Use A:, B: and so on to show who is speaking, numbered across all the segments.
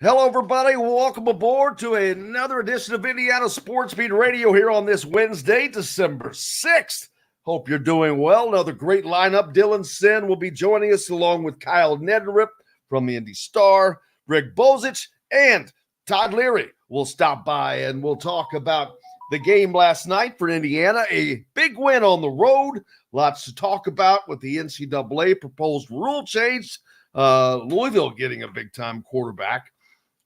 A: Hello, everybody. Welcome aboard to another edition of Indiana Sports Beat Radio here on this Wednesday, December 6th. Hope you're doing well. Another great lineup. Dylan Sinn will be joining us along with Kyle Neddenriep from the Indy Star, Rick Bozich, and Todd Leary will stop by and we'll talk about the game last night for Indiana. A big win on the road. Lots to talk about with the NCAA proposed rule change. Louisville getting a big-time quarterback.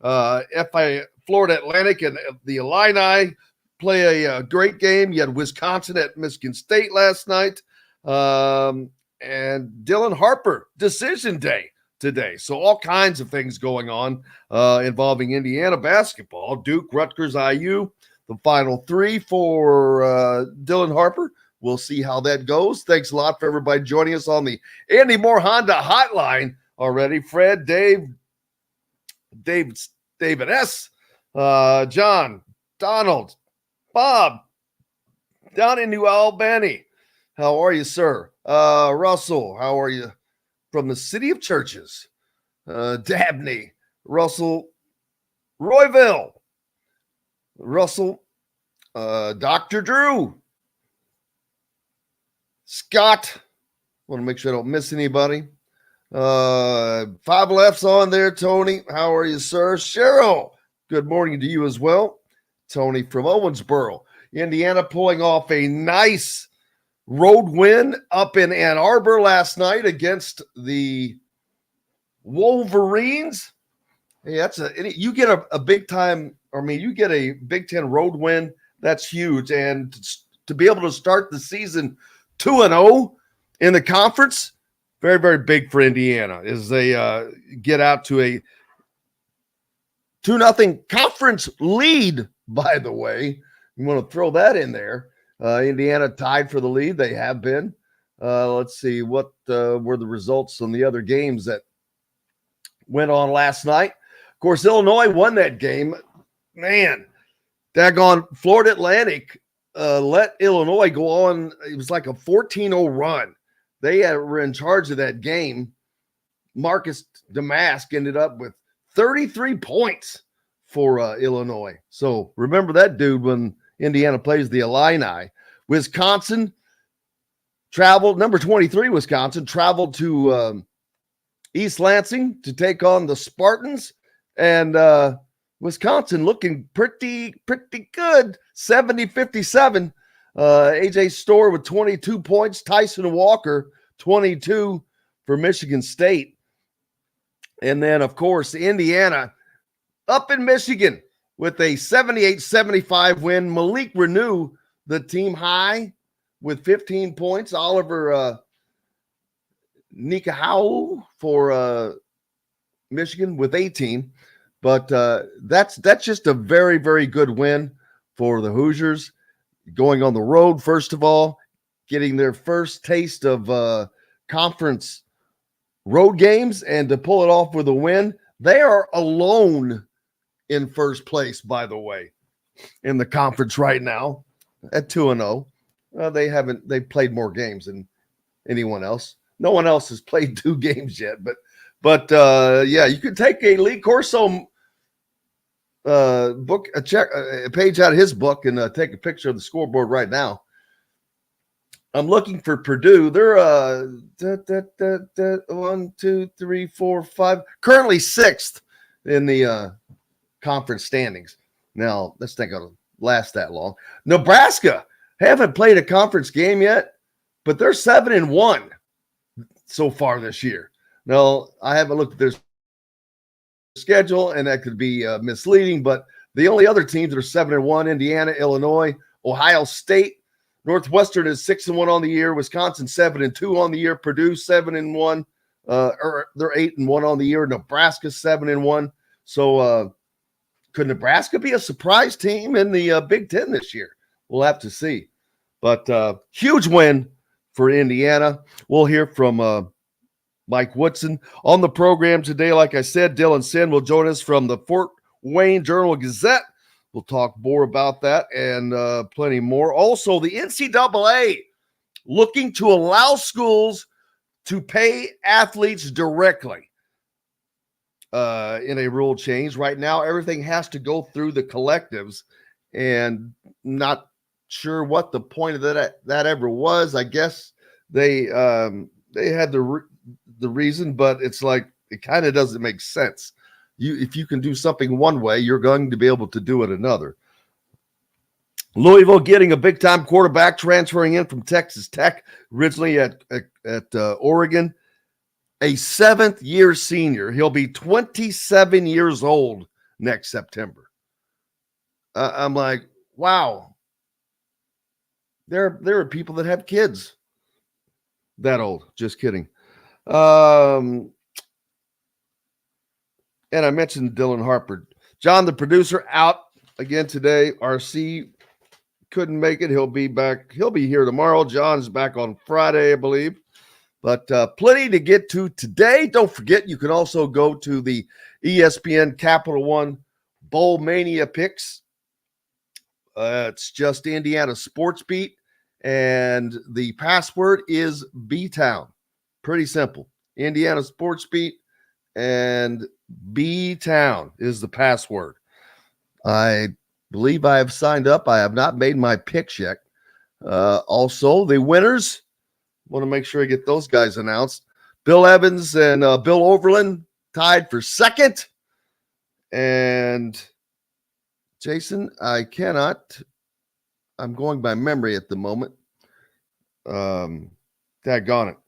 A: Florida Atlantic and the Illini play a great game. You had Wisconsin at Michigan State last night. And Dylan Harper, decision day today. So all kinds of things going on involving Indiana basketball. Duke, Rutgers, IU, the final three for Dylan Harper. We'll see how that goes. Thanks a lot for everybody joining us on the Andy Moore Honda hotline already. Fred, David S., John, Donald, Bob, down in New Albany. How are you, sir? Russell, how are you? From the City of Churches. Dabney, Russell, Royville, Russell, Dr. Drew, Scott. Want to make sure I don't miss anybody. Five left's on there. Tony, how are you, sir? Cheryl, good morning to you as well. Tony from Owensboro, Indiana, pulling off a nice road win up in Ann Arbor last night against the Wolverines. Hey, you get a big time. You get a Big Ten road win. That's huge, and to be able to start the season 2-0 in the conference. Very, very big for Indiana as they get out to a 2-0 conference lead, by the way. You want to throw that in there. Indiana tied for the lead. They have been. Let's see, what were the results on the other games that went on last night. Of course, Illinois won that game. Man, daggone Florida Atlantic let Illinois go on. It was like a 14-0 run. They were in charge of that game. Marcus Damask ended up with 33 points for Illinois. So remember that dude when Indiana plays the Illini. Wisconsin traveled, number 23 Wisconsin, traveled to East Lansing to take on the Spartans. And Wisconsin looking pretty good, 70-57. AJ Storr with 22 points. Tyson Walker, 22 for Michigan State. And then, of course, Indiana up in Michigan with a 78-75 win. Malik Renew, the team high with 15 points. Oliver Nikahau for Michigan with 18. But that's just a very, very good win for the Hoosiers. Going on the road, first of all, getting their first taste of conference road games, and to pull it off with a win. They are alone in first place, by the way, in the conference right now at 2-0. They've played more games than anyone else. No one else has played 2 games yet, but yeah, you could take a Lee Corso book, a page out of his book, and take a picture of the scoreboard right now. I'm looking for Purdue. They're 1, 2, 3, 4, 5, currently 6th in the conference standings. Now, let's think it'll last that long. Nebraska haven't played a conference game yet, but they're 7-1 so far this year. Now, I haven't looked at their schedule, and that could be misleading, but the only other teams that are 7-1, Indiana, Illinois, Ohio State, Northwestern is 6-1 on the year, Wisconsin 7-2 on the year, Purdue 7-1, or they're 8-1 on the year, Nebraska 7-1. So could Nebraska be a surprise team in the Big Ten this year? We'll have to see. But huge win for Indiana. We'll hear from Mike Woodson on the program today. Like I said, Dylan Sinn will join us from the Fort Wayne Journal-Gazette. We'll talk more about that and plenty more. Also, the NCAA looking to allow schools to pay athletes directly. in a rule change. Right now, everything has to go through the collectives, and not sure what the point of that ever was. I guess they had the reason, but it's like it kind of doesn't make sense. If you can do something one way, you're going to be able to do it another. Louisville getting a big-time quarterback transferring in from Texas Tech, originally at Oregon. A seventh-year senior. He'll be 27 years old next September. I'm like, wow. There are people that have kids that old. Just kidding. And I mentioned Dylan Harper. John, the producer, out again today. RC couldn't make it. He'll be back. He'll be here tomorrow. John's back on Friday, I believe. But plenty to get to today. Don't forget, you can also go to the ESPN Capital One Bowl Mania picks. It's just Indiana Sports Beat, and the password is B-Town. Pretty simple. Indiana Sports Beat and B-Town is the password. I believe I have signed up. I have not made my picks yet. Also, the winners, want to make sure I get those guys announced. Bill Evans and Bill Overland tied for second. And Jason, I'm going by memory at the moment. Daggone it.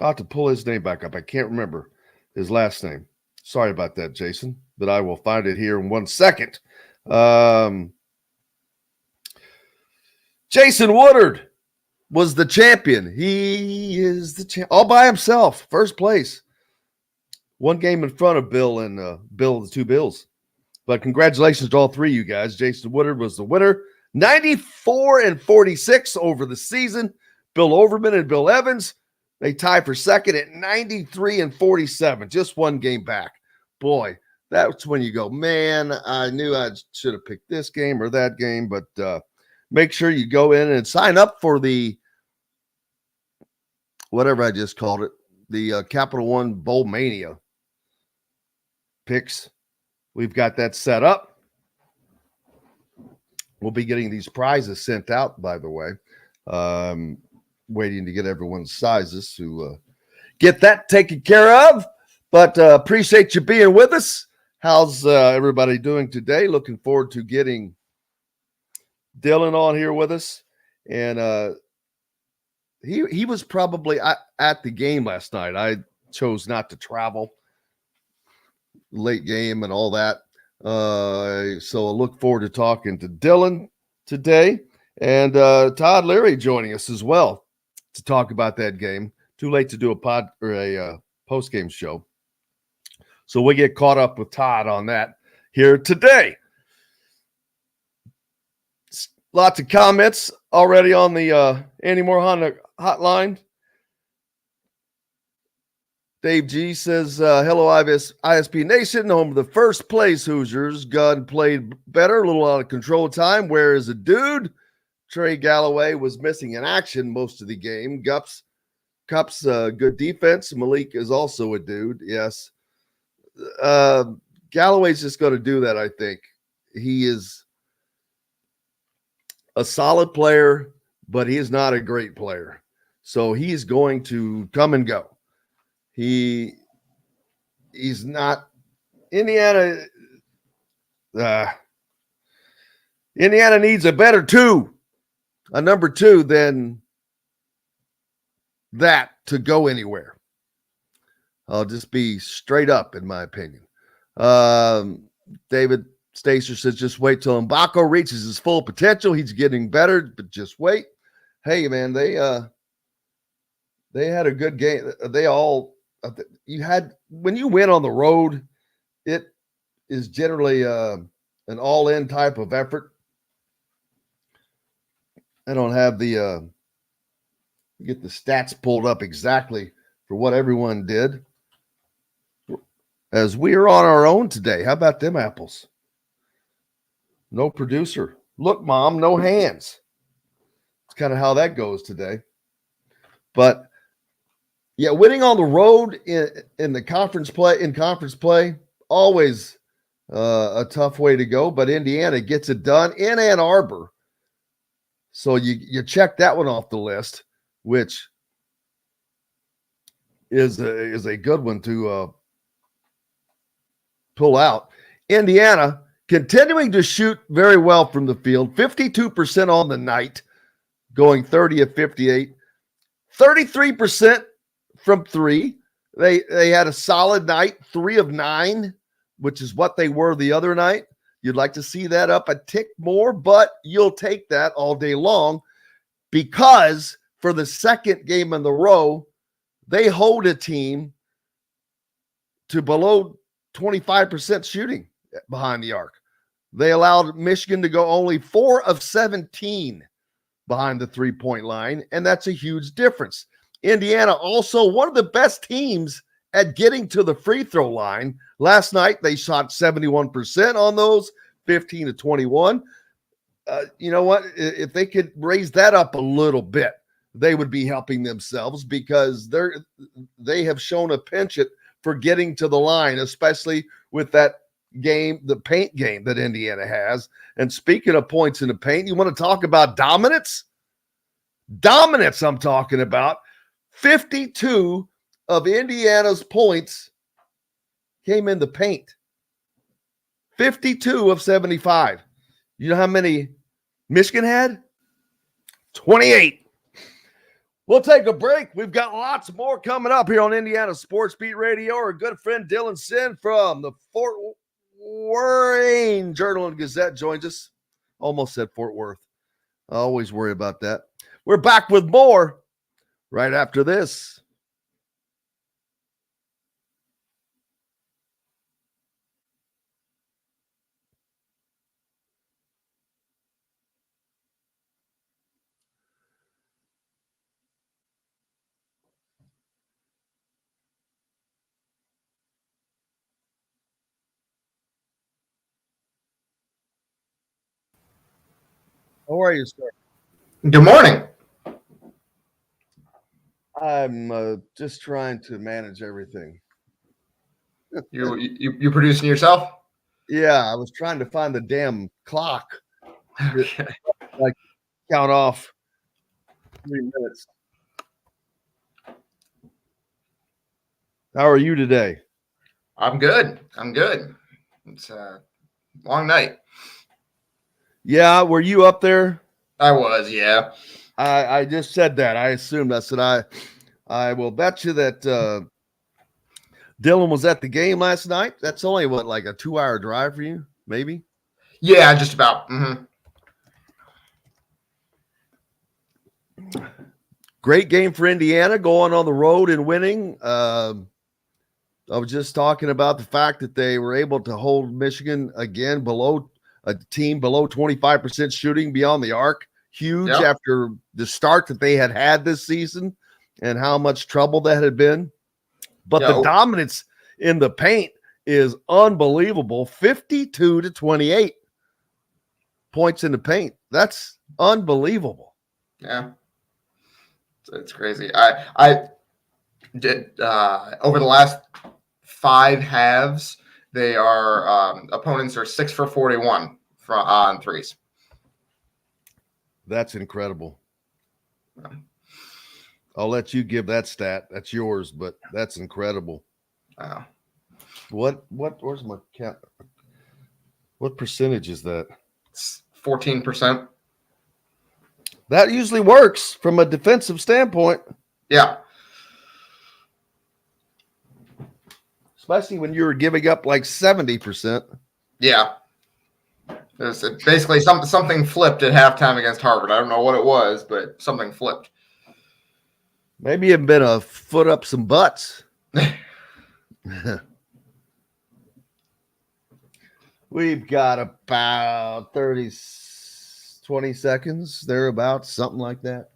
A: I'll have to pull his name back up. I can't remember his last name. Sorry about that, Jason, but I will find it here in 1 second. Jason Woodard was the champion. He is the champ all by himself, first place. One game in front of Bill and the two Bills. But congratulations to all three of you guys. Jason Woodard was the winner. 94-46 over the season. Bill Overman and Bill Evans, they tie for second at 93-47. Just one game back. Boy, that's when you go, man, I knew I should have picked this game or that game. But make sure you go in and sign up for the, whatever I just called it, the Capital One Bowl Mania picks. We've got that set up. We'll be getting these prizes sent out, by the way. Waiting to get everyone's sizes to get that taken care of. But appreciate you being with us. How's everybody doing today? Looking forward to getting Dylan on here with us. And he was probably at the game last night. I chose not to travel. Late game and all that. So I look forward to talking to Dylan today. And Todd Leary joining us as well to talk about that game. Too late to do a post-game show. So we'll get caught up with Todd on that here today. Lots of comments already on the Andy Moore Honda hotline. Dave G says, hello, ISB Nation, home of the first place Hoosiers. Gunn played better, a little out of control time. Where is a dude? Trey Galloway was missing in action most of the game. Cup's good defense. Malik is also a dude, yes. Galloway's just going to do that, I think. He is a solid player, but he is not a great player. So he's going to come and go. He's not Indiana. Indiana needs a better number two than that to go anywhere. I'll just be straight up, in my opinion. David Stacer says, just wait till Mbako reaches his full potential. He's getting better, but just wait. Hey, man, they had a good game. When you win on the road, it is generally an all-in type of effort. I don't have get the stats pulled up exactly for what everyone did, as we are on our own today. How about them apples? No producer. Look, Mom, no hands. It's kind of how that goes today. But Yeah, winning on the road in the conference play, always a tough way to go. But Indiana gets it done in Ann Arbor, so you check that one off the list, which is a good one to pull out. Indiana continuing to shoot very well from the field, 52% on the night, going 30 of 58, 33% from three. They had a solid night, 3 of 9, which is what they were the other night. You'd like to see that up a tick more, but you'll take that all day long because for the second game in the row, they hold a team to below 25% shooting behind the arc. They allowed Michigan to go only 4 of 17 behind the three-point line, and that's a huge difference. Indiana also one of the best teams at getting to the free throw line. Last night, they shot 71% on those, 15 to 21. You know what? If they could raise that up a little bit, they would be helping themselves because they have shown a penchant for getting to the line, especially with that game, the paint game that Indiana has. And speaking of points in the paint, you want to talk about dominance? Dominance, I'm talking about. 52 of Indiana's points came in the paint. 52 of 75. You know how many Michigan had? 28. We'll take a break. We've got lots more coming up here on Indiana Sports Beat Radio. Our good friend Dylan Sinn from the Fort Wayne Journal and Gazette joins us. Almost said Fort Worth. I always worry about that. We're back with more right after this. How are you, sir?
B: Good morning.
A: I'm just trying to manage everything.
B: You producing yourself?
A: Yeah, I was trying to find the damn clock.
B: Okay.
A: Like count off 3 minutes. How are you today?
B: I'm good. It's a long night.
A: Yeah, were you up there?
B: I was, yeah.
A: I just said that. I assumed. I said I will bet you that Dylan was at the game last night. That's only what, like a 2-hour drive for you, maybe?
B: Yeah, just about. Mm-hmm.
A: Great game for Indiana, going on the road and winning. I was just talking about the fact that they were able to hold Michigan again below a team below 25% shooting beyond the arc. Huge after the start that they had this season and how much trouble that had been. But the dominance in the paint is unbelievable. 52 to 28 points in the paint. That's unbelievable.
B: Yeah. It's crazy. I did over the last 5 halves, they are opponents are 6 for 41 on threes.
A: That's incredible. I'll let you give that stat. That's yours, but that's incredible.
B: Wow.
A: Where's my count? What percentage is that?
B: It's 14%.
A: That usually works from a defensive standpoint.
B: Yeah.
A: Especially when you were giving up like 70%.
B: Yeah. There's basically something flipped at halftime against Harvard. I don't know what it was, but something flipped.
A: Maybe it'd been a foot up some butts. We've got about 20 seconds, thereabouts, something like that.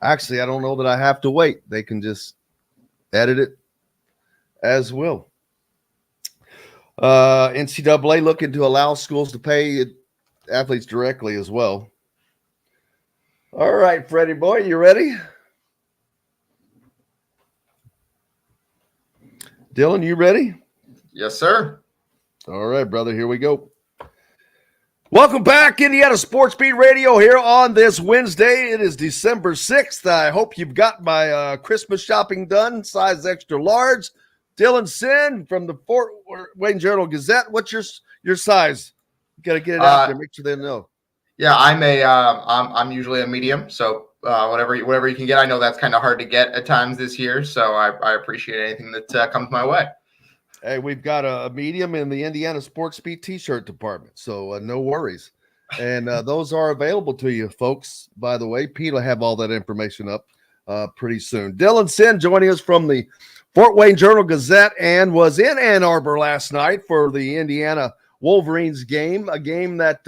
A: Actually, I don't know that I have to wait. They can just edit it as will. NCAA looking to allow schools to pay athletes directly as well. All right, Freddie boy, you ready? Dylan, you ready?
B: Yes, sir.
A: All right, brother, here we go. Welcome back, Indiana Sports Beat Radio here on this Wednesday. It is December 6th. I hope you've got my Christmas shopping done, size extra large. Dylan Sinn from the Fort Wayne Journal-Gazette. What's your size? You got to get it out there. Make sure they know.
B: Yeah, I'm usually a medium, so whatever you can get. I know that's kind of hard to get at times this year, so I appreciate anything that comes my way.
A: Hey, we've got a medium in the Indiana Sports Beat t-shirt department, so no worries. And those are available to you, folks. By the way, Pete will have all that information up pretty soon. Dylan Sinn joining us from the Fort Wayne Journal-Gazette and was in Ann Arbor last night for the Indiana Wolverines game, a game that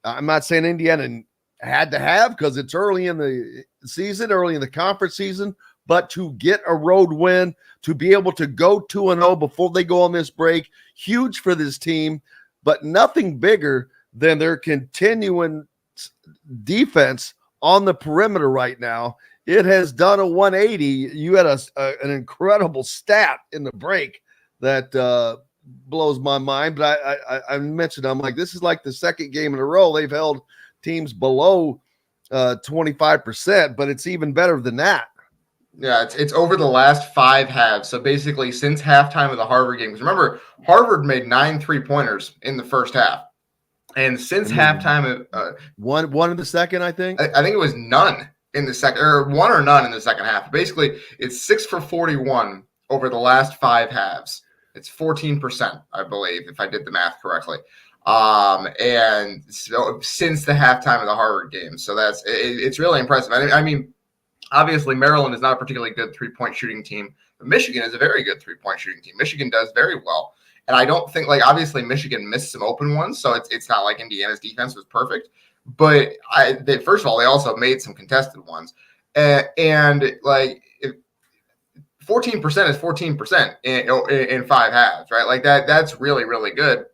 A: I'm not saying Indiana had to have because it's early in the season, early in the conference season, but to get a road win, to be able to go 2-0 before they go on this break, huge for this team, but nothing bigger than their continuing defense on the perimeter right now. It has done a 180. You had an incredible stat in the break that blows my mind, but I mentioned, I'm like, this is like the second game in a row they've held teams below 25%, but it's even better than that.
B: Yeah, it's over the last 5 halves. So basically, since halftime of the Harvard game, because remember, Harvard made 9 3-pointers in the first half, and since halftime,
A: one in the second, I think.
B: I think it was none in the second, or one or none in the second half. Basically, it's 6 for 41 over the last 5 halves. It's 14%, I believe, if I did the math correctly. And so since the halftime of the Harvard game, so it's really impressive. I mean. Obviously, Maryland is not a particularly good three-point shooting team, but Michigan is a very good three-point shooting team. Michigan does very well. And I don't think, obviously Michigan missed some open ones, so it's not like Indiana's defense was perfect. But first of all, they also made some contested ones. And 14% is 14% in 5 halves, right? That's really, really good.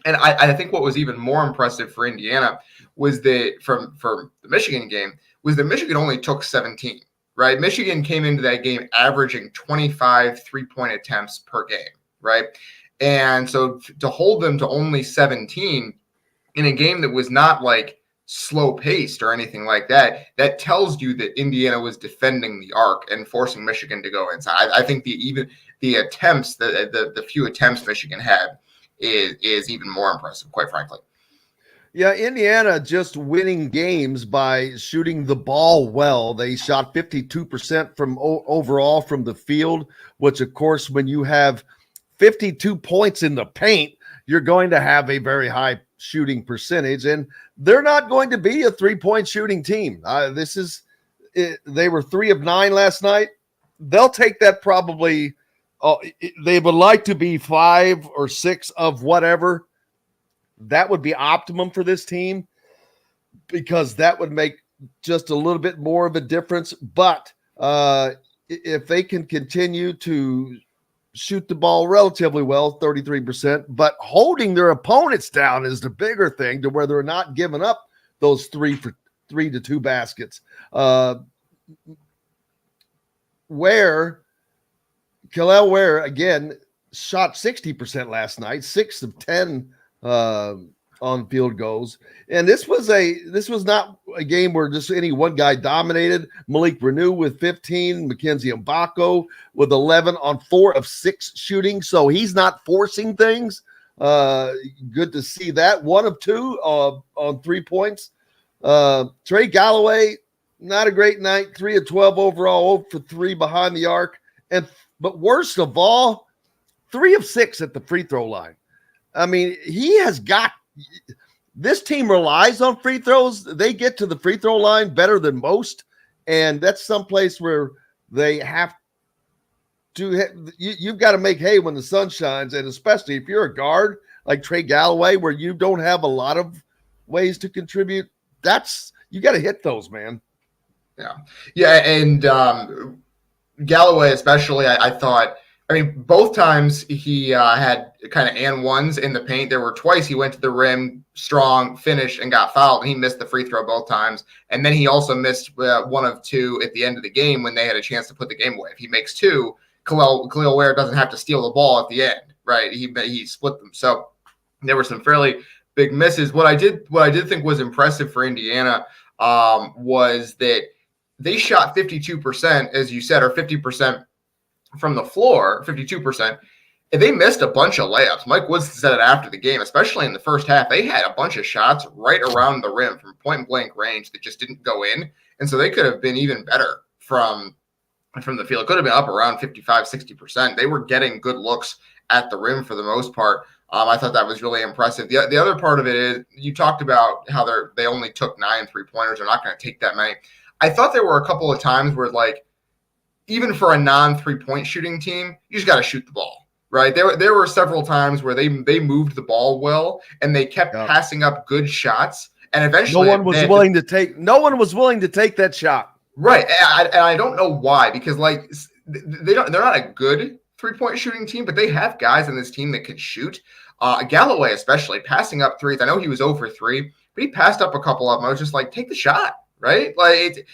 B: And I think what was even more impressive for Indiana was that from the Michigan game was that Michigan only took 17, right? Michigan came into that game averaging 25 3-point attempts per game, right? And so to hold them to only 17 in a game that was not slow paced or anything like that, that tells you that Indiana was defending the arc and forcing Michigan to go inside. I think the attempts, the few attempts Michigan had is even more impressive, quite frankly.
A: Yeah, Indiana just winning games by shooting the ball well. They shot 52% from overall from the field, which, of course, when you have 52 points in the paint, you're going to have a very high shooting percentage, and they're not going to be a three-point shooting team. They were 3 of 9 last night. They'll take that probably. They would like to be 5 or 6 of whatever. That would be optimum for this team because that would make just a little bit more of a difference. But if they can continue to shoot the ball relatively well, 33%, but holding their opponents down is the bigger thing, to where they're not giving up those 3 to 2 baskets. Kel'el Ware, again, shot 60% last night, 6 of 10 on field goals. And this was not a game where just any one guy dominated. Malik Renew with 15, Mackenzie Mbako with 11 on 4 of 6 shooting. So he's not forcing things. Good to see that. 1 of 2 on 3 points. Trey Galloway, not a great night. 3 of 12 overall, 0 for 3 behind the arc. But worst of all, 3 of 6 at the free throw line. I mean, this team relies on free throws. They get to the free throw line better than most, and that's someplace where they have to. You've got to make hay when the sun shines, and especially if you're a guard like Trey Galloway, where you don't have a lot of ways to contribute. You got to hit those, man.
B: Yeah, and Galloway especially, I thought. I mean, both times he had kind of and ones in the paint. There were twice he went to the rim, strong, finished, and got fouled. And he missed the free throw both times. And then he also missed 1 of 2 at the end of the game when they had a chance to put the game away. If he makes 2, Khalil Ware doesn't have to steal the ball at the end, right? He split them. So there were some fairly big misses. What I did think was impressive for Indiana was that they shot 52%, as you said, or 50% from the floor, 52%. And they missed a bunch of layups. Mike Woods said it after the game, especially in the first half. They had a bunch of shots right around the rim from point blank range that just didn't go in. And so they could have been even better from the field. It could have been up around 55, 60%. They were getting good looks at the rim for the most part. I thought that was really impressive. The other part of it is you talked about how they only took 9 3-pointers. They're not going to take that many. I thought there were a couple of times where, like, even for a non-3-point shooting team, you just got to shoot the ball, right? There were several times where they moved the ball well and they kept passing up good shots, and eventually
A: no one was willing to take that shot.
B: Right, and I don't know why, because like they're not a good 3-point shooting team, but they have guys in this team that can shoot. Galloway especially passing up threes. I know he was 0 for 3, but he passed up a couple of them. I was just like, take the shot, right? Like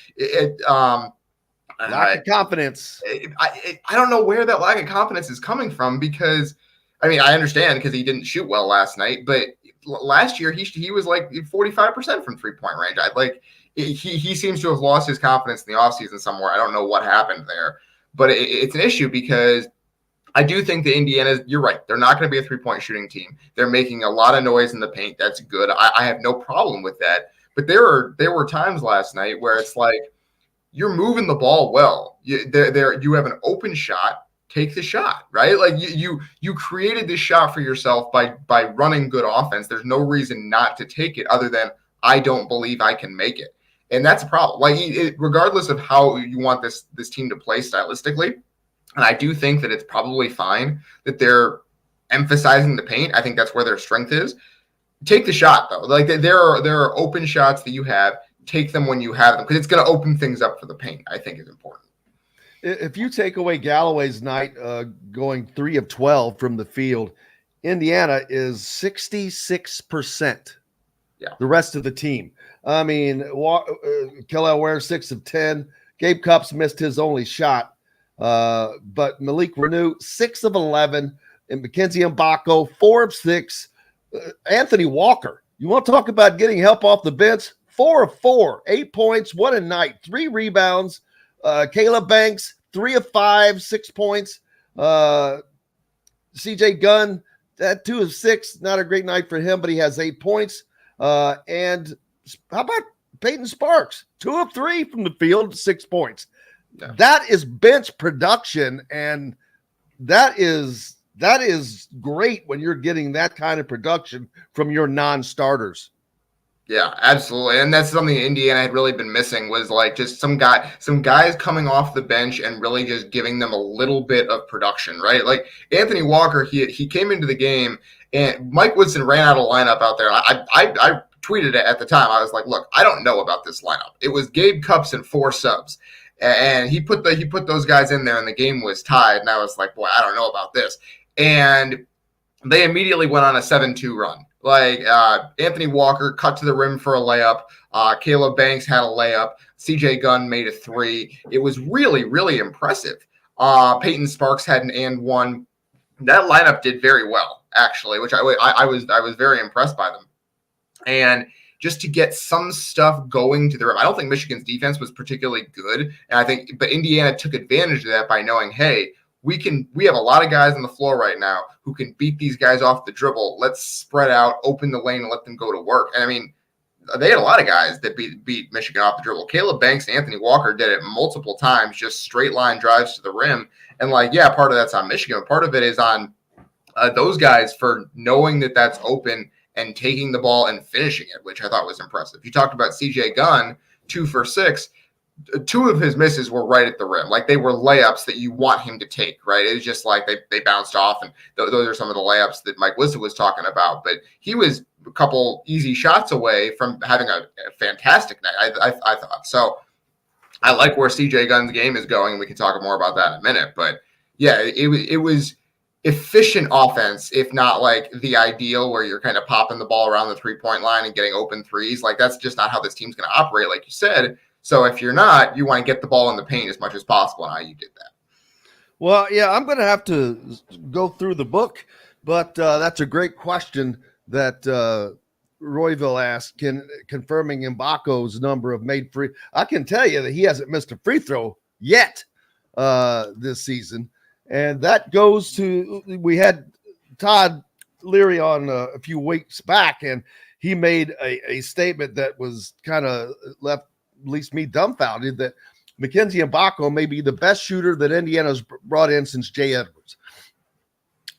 A: lack of confidence.
B: I don't know where that lack of confidence is coming from, because I mean, I understand because he didn't shoot well last night, but last year he was like 45% from 3-point range. He seems to have lost his confidence in the offseason somewhere. I don't know what happened there, but it's an issue because I do think that Indiana, you're right, they're not going to be a 3-point shooting team. They're making a lot of noise in the paint. That's good. I have no problem with that. But there were times last night where it's like, you're moving the ball well. You have an open shot. Take the shot, right? Like you created this shot for yourself by running good offense. There's no reason not to take it other than I don't believe I can make it. And that's a problem. Like regardless of how you want this team to play stylistically, and I do think that it's probably fine that they're emphasizing the paint. I think that's where their strength is. Take the shot though. Like there are open shots that you have. Take them when you have them, because it's going to open things up for the paint. I think is important.
A: If you take away Galloway's night going 3 of 12 from the field, Indiana is 66%.
B: Yeah.
A: The rest of the team. I mean, Khalil Ware 6 of 10. Gabe Cupps missed his only shot. But Malik Renew 6 of 11. And Mackenzie Mbako 4 of 6. Anthony Walker, you want to talk about getting help off the bench? 4 of 4, 8 points, 1 a night, 3 rebounds. Caleb Banks, 3 of 5, 6 points. CJ Gunn, 2 of 6. Not a great night for him, but he has 8 points. And how about Peyton Sparks? 2 of 3 from the field, 6 points. Yeah. That is bench production, and that is great when you're getting that kind of production from your non-starters.
B: Yeah, absolutely. And that's something Indiana had really been missing, was like just some guys coming off the bench and really just giving them a little bit of production, right? Like Anthony Walker, he came into the game and Mike Woodson ran out of lineup out there. I tweeted it at the time. I was like, look, I don't know about this lineup. It was Gabe Cupps and 4 subs. And he put those guys in there and the game was tied. And I was like, boy, I don't know about this. And they immediately went on a 7-2 run. Like Anthony Walker cut to the rim for a layup. Caleb Banks had a layup. CJ Gunn made a 3. It was really, really impressive. Peyton Sparks had an and 1. That lineup did very well, actually, which I was very impressed by them. And just to get some stuff going to the rim. I don't think Michigan's defense was particularly good, but Indiana took advantage of that by knowing, hey, we have a lot of guys on the floor right now who can beat these guys off the dribble. Let's spread out, open the lane, and let them go to work. And I mean, they had a lot of guys that beat Michigan off the dribble. Caleb Banks and Anthony Walker did it multiple times, just straight line drives to the rim. And like, yeah, part of that's on Michigan. Part of it is on those guys for knowing that that's open and taking the ball and finishing it, which I thought was impressive. You talked about CJ Gunn, 2 for 6. 2 of his misses were right at the rim. Like they were layups that you want him to take, right? It was just like they bounced off, and those are some of the layups that Mike Wisdom was talking about. But he was a couple easy shots away from having a fantastic night, I thought. So I like where CJ Gunn's game is going, and we can talk more about that in a minute. But yeah, it was efficient offense, if not like the ideal where you're kind of popping the ball around the 3-point line and getting open threes. Like that's just not how this team's going to operate, like you said. So if you're not, you want to get the ball in the paint as much as possible, and how you did that.
A: Well, yeah, I'm going to have to go through the book, but that's a great question that Royville asked. Confirming Mbako's number of made free. I can tell you that he hasn't missed a free throw yet this season, and that goes to we had Todd Leary on a few weeks back, and he made a statement that was kind of left at least me dumbfounded that Mackenzie Mbako may be the best shooter that Indiana's brought in since Jay Edwards.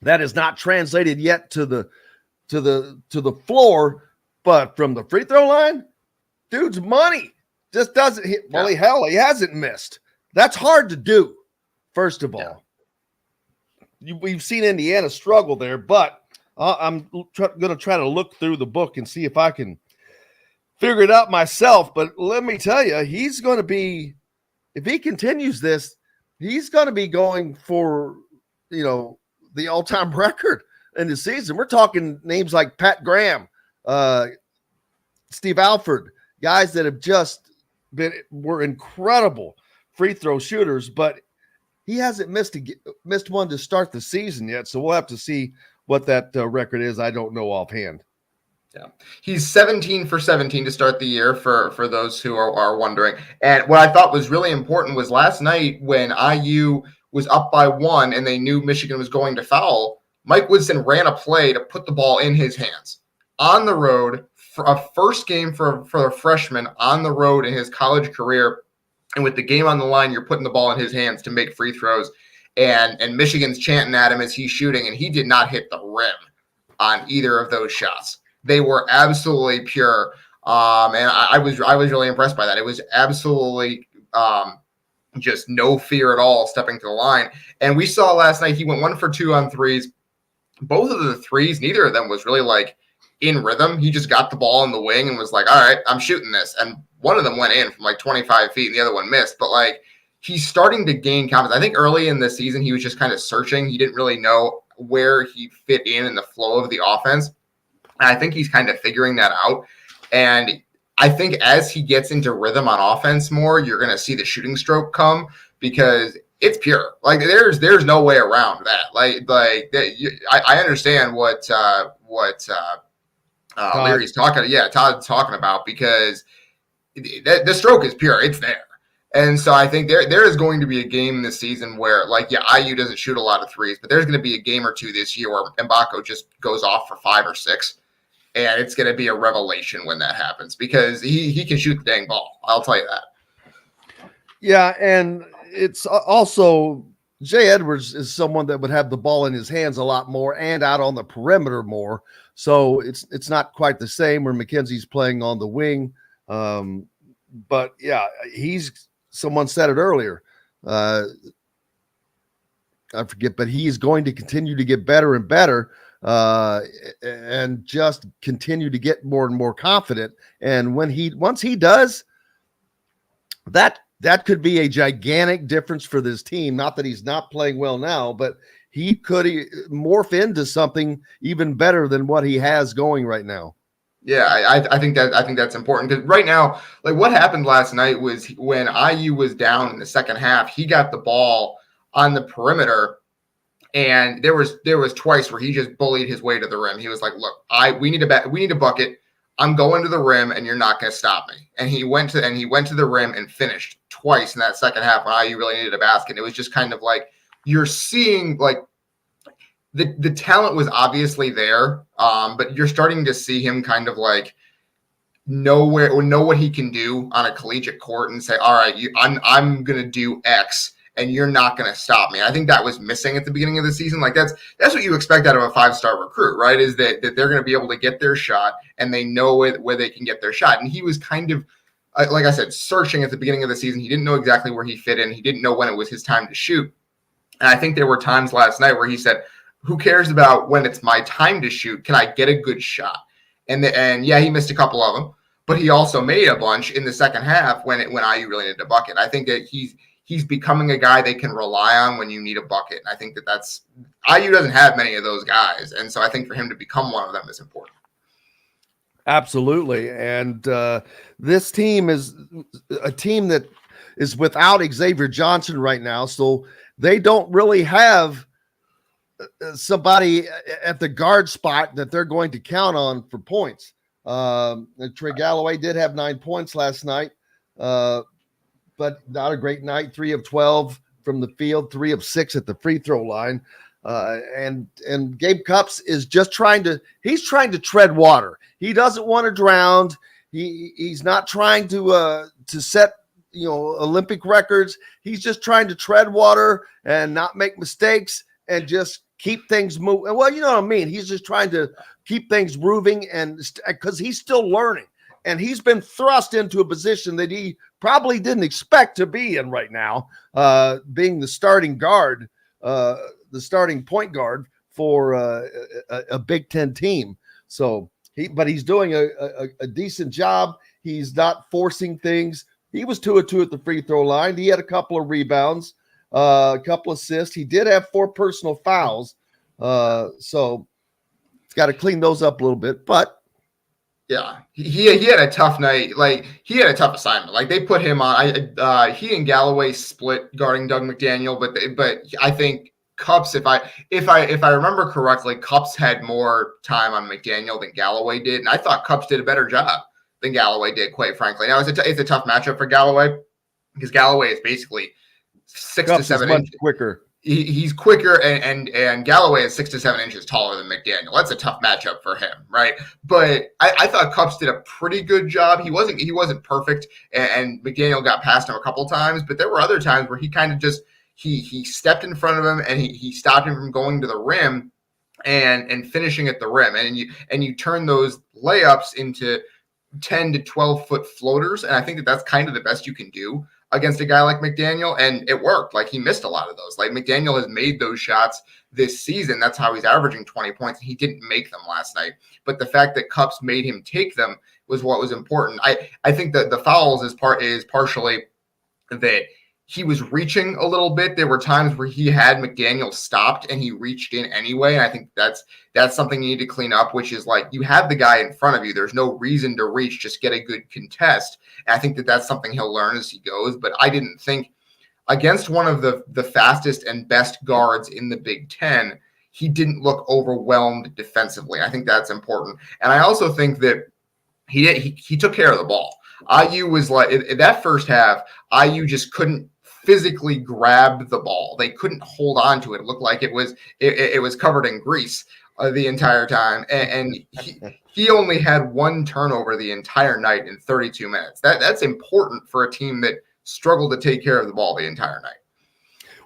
A: That is not translated yet to the floor, but from the free throw line, dude's money just doesn't hit. Well, he hasn't missed. That's hard to do. First of all, we've seen Indiana struggle there, but I'm going to try to look through the book and see if I can figure it out myself. But let me tell you, he's going to be. If he continues this, he's going to be going for, the all-time record in the season. We're talking names like Pat Graham, Steve Alford, guys that have just were incredible free throw shooters, but he hasn't missed one to start the season yet. So we'll have to see what that record is. I don't know offhand.
B: Yeah, he's 17 for 17 to start the year for those who are wondering. And what I thought was really important was last night when IU was up by 1 and they knew Michigan was going to foul, Mike Woodson ran a play to put the ball in his hands on the road for a first game for a freshman on the road in his college career. And with the game on the line, you're putting the ball in his hands to make free throws. And Michigan's chanting at him as he's shooting, and he did not hit the rim on either of those shots. They were absolutely pure, and I was really impressed by that. It was absolutely just no fear at all stepping to the line. And we saw last night he went 1 for 2 on threes. Both of the threes, neither of them was really like in rhythm. He just got the ball in the wing and was like, "All right, I'm shooting this." And one of them went in from like 25 feet, and the other one missed. But like he's starting to gain confidence. I think early in the season he was just kind of searching. He didn't really know where he fit in the flow of the offense. And I think he's kind of figuring that out. And I think as he gets into rhythm on offense more, you're going to see the shooting stroke come because it's pure. Like there's no way around that. I understand what Leary's talking. Yeah, Todd's talking about because the stroke is pure. It's there. And so I think there is going to be a game this season where, IU doesn't shoot a lot of threes, but there's going to be a game or two this year where Mbako just goes off for 5 or 6. And it's going to be a revelation when that happens because he can shoot the dang ball. I'll tell you that.
A: Yeah, and it's also Jay Edwards is someone that would have the ball in his hands a lot more and out on the perimeter more. So it's not quite the same where McKenzie's playing on the wing. But, yeah, someone said it earlier. I forget, but he's going to continue to get better and better. And just continue to get more and more confident. And once he does, that could be a gigantic difference for this team. Not that he's not playing well now, but he could morph into something even better than what he has going right now.
B: Yeah, I think that's important because right now, like what happened last night was when IU was down in the second half, he got the ball on the perimeter. And there was twice where he just bullied his way to the rim. He was like, "Look, we need a bucket. I'm going to the rim, and you're not going to stop me." And he went to the rim and finished twice in that second half when IU really needed a basket. And it was just kind of like you're seeing like the talent was obviously there, but you're starting to see him kind of like know what he can do on a collegiate court and say, "All right, I'm going to do X." And you're not going to stop me. I think that was missing at the beginning of the season. Like that's what you expect out of a 5-star recruit, right? Is that they're going to be able to get their shot and they know where they can get their shot. And he was kind of, like I said, searching at the beginning of the season. He didn't know exactly where he fit in. He didn't know when it was his time to shoot. And I think there were times last night where he said, "Who cares about when it's my time to shoot? Can I get a good shot?" And yeah, he missed a couple of them, but he also made a bunch in the second half when IU really needed a bucket. I think that he's becoming a guy they can rely on when you need a bucket. And I think that's IU doesn't have many of those guys. And so I think for him to become one of them is important.
A: Absolutely. And this team is a team that is without Xavier Johnson right now. So they don't really have somebody at the guard spot that they're going to count on for points. Trey Galloway did have 9 points last night, but not a great night. 3 of 12 from the field, 3 of 6 at the free throw line. And Gabe Cupps is just trying to tread water. He doesn't want to drown. He's not trying to set Olympic records. He's just trying to tread water and not make mistakes and just keep things moving. Well, you know what I mean? He's just trying to keep things moving, and because he's still learning, and he's been thrust into a position that he probably didn't expect to be in right now, being the starting guard, the starting point guard for a Big Ten team. So but he's doing a decent job. He's not forcing things. He was 2 of 2 at the free throw line. He had a couple of rebounds, a couple assists. He did have 4 personal fouls. So he's got to clean those up a little bit, but
B: yeah, he had a tough night. Like, he had a tough assignment. Like, they put him on. He and Galloway split guarding Doug McDaniel, but I think Cupps, if I remember correctly, Cupps had more time on McDaniel than Galloway did, and I thought Cupps did a better job than Galloway did, quite frankly. Now it's a tough matchup for Galloway because Galloway is basically 6
A: Cupps
B: to 7
A: is much
B: inches
A: quicker.
B: He's quicker, and Galloway is 6 to 7 inches taller than McDaniel. That's a tough matchup for him, right? But I thought Cupps did a pretty good job. He wasn't perfect, and McDaniel got past him a couple times, but there were other times where he kind of just he stepped in front of him and he stopped him from going to the rim and finishing at the rim, and you turn those layups into 10 to 12 foot floaters, and I think that's kind of the best you can do against a guy like McDaniel, and it worked. Like, he missed a lot of those. Like, McDaniel has made those shots this season. That's how he's averaging 20 points, and he didn't make them last night. But the fact that Cupps made him take them was what was important. I think that the fouls is partially that he was reaching a little bit. There were times where he had McDaniel stopped and he reached in anyway. And I think that's something you need to clean up, which is like, you have the guy in front of you. There's no reason to reach, just get a good contest. And I think that's something he'll learn as he goes. But I didn't think against one of the fastest and best guards in the Big Ten, he didn't look overwhelmed defensively. I think that's important. And I also think that he took care of the ball. IU was like, in that first half, IU just couldn't physically grab the ball. They couldn't hold on to it. It looked like it was covered in grease the entire time. And he only had 1 turnover the entire night in 32 minutes. That's important for a team that struggled to take care of the ball the entire night.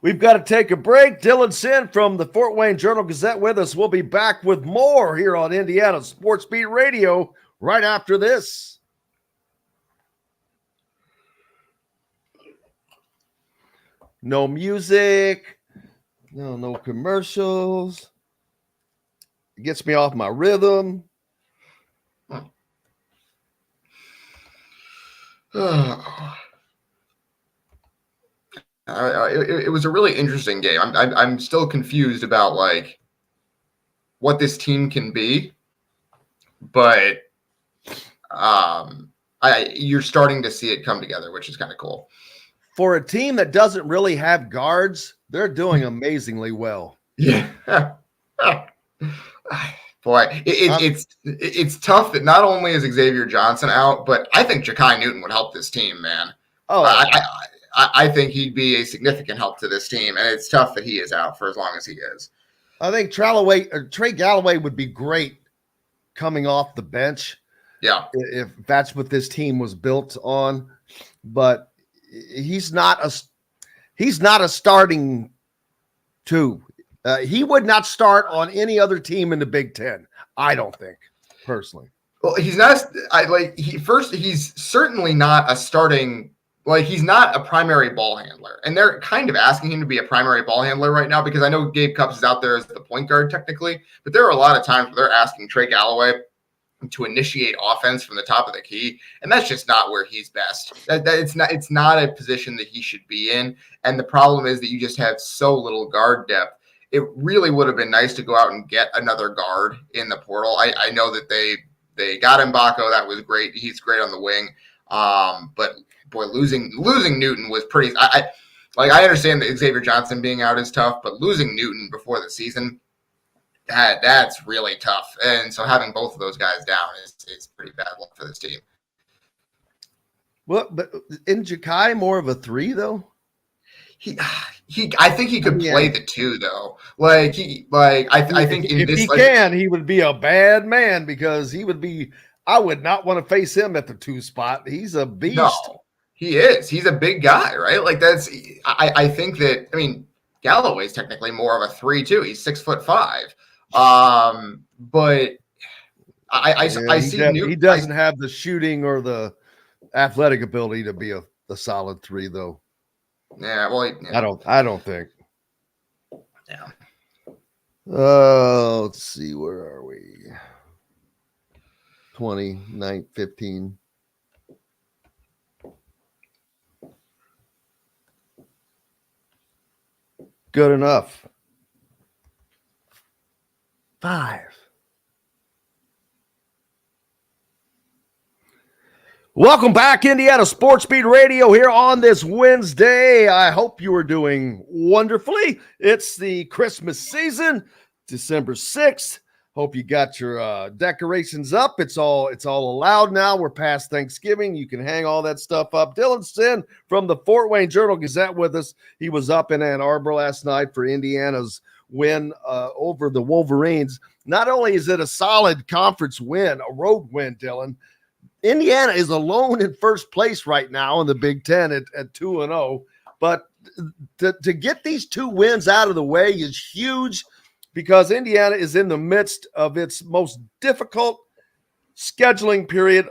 A: We've got to take a break. Dylan Sinn from the Fort Wayne Journal-Gazette with us. We'll be back with more here on Indiana Sports Beat Radio right after this. No music, no commercials. It gets me off my rhythm.
B: It was a really interesting game. I'm still confused about like what this team can be, but you're starting to see it come together, which is kind of cool.
A: For a team that doesn't really have guards, they're doing amazingly well.
B: Yeah. Boy, it's tough that not only is Xavier Johnson out, but I think Ja'Kai Newton would help this team, man.
A: Oh,
B: I think he'd be a significant help to this team, and it's tough that he is out for as long as he is.
A: I think Trey Galloway would be great coming off the bench.
B: Yeah.
A: If that's what this team was built on, but he's not a starting 2. He would not start on any other team in the Big Ten, I don't think, personally.
B: Well, he's not. He's certainly not a starting. Like, he's not a primary ball handler, and they're kind of asking him to be a primary ball handler right now because I know Gabe Cupps is out there as the point guard technically, but there are a lot of times where they're asking Trey Galloway to initiate offense from the top of the key, and that's just not where he's best. It's not a position that he should be in, and the problem is that you just have so little guard depth. It really would have been nice to go out and get another guard in the portal. I know that they got Mbako. That was great. He's great on the wing. But boy, losing Newton was pretty. Like, I understand that Xavier Johnson being out is tough, but losing Newton before the season, that's really tough. And so having both of those guys down is pretty bad luck for this team.
A: Well, but isn't Ja'Kai more of a 3 though?
B: I think he could play the 2 though. I think
A: if he can, he would be a bad man because he would be. I would not want to face him at the 2 spot. He's a beast.
B: No, he is. He's a big guy, right? Like I think that. I mean, Galloway's technically more of a 3 too. He's 6'5". But I see
A: he doesn't have the shooting or the athletic ability to be a solid 3 though.
B: Yeah, well,
A: I don't think.
B: Yeah.
A: Let's see, where are we? 29, 15. Good enough. 5. Welcome back, Indiana Sports Beat Radio here on this Wednesday. I hope you are doing wonderfully. It's the Christmas season, December 6th. Hope you got your decorations up. It's all allowed now. We're past Thanksgiving. You can hang all that stuff up. Dylan Sinn from the Fort Wayne Journal-Gazette with us. He was up in Ann Arbor last night for Indiana's win over the Wolverines. Not only is it a solid conference win, a road win, Dylan, Indiana is alone in first place right now in the Big Ten at 2-0. But to get these 2 wins out of the way is huge because Indiana is in the midst of its most difficult scheduling period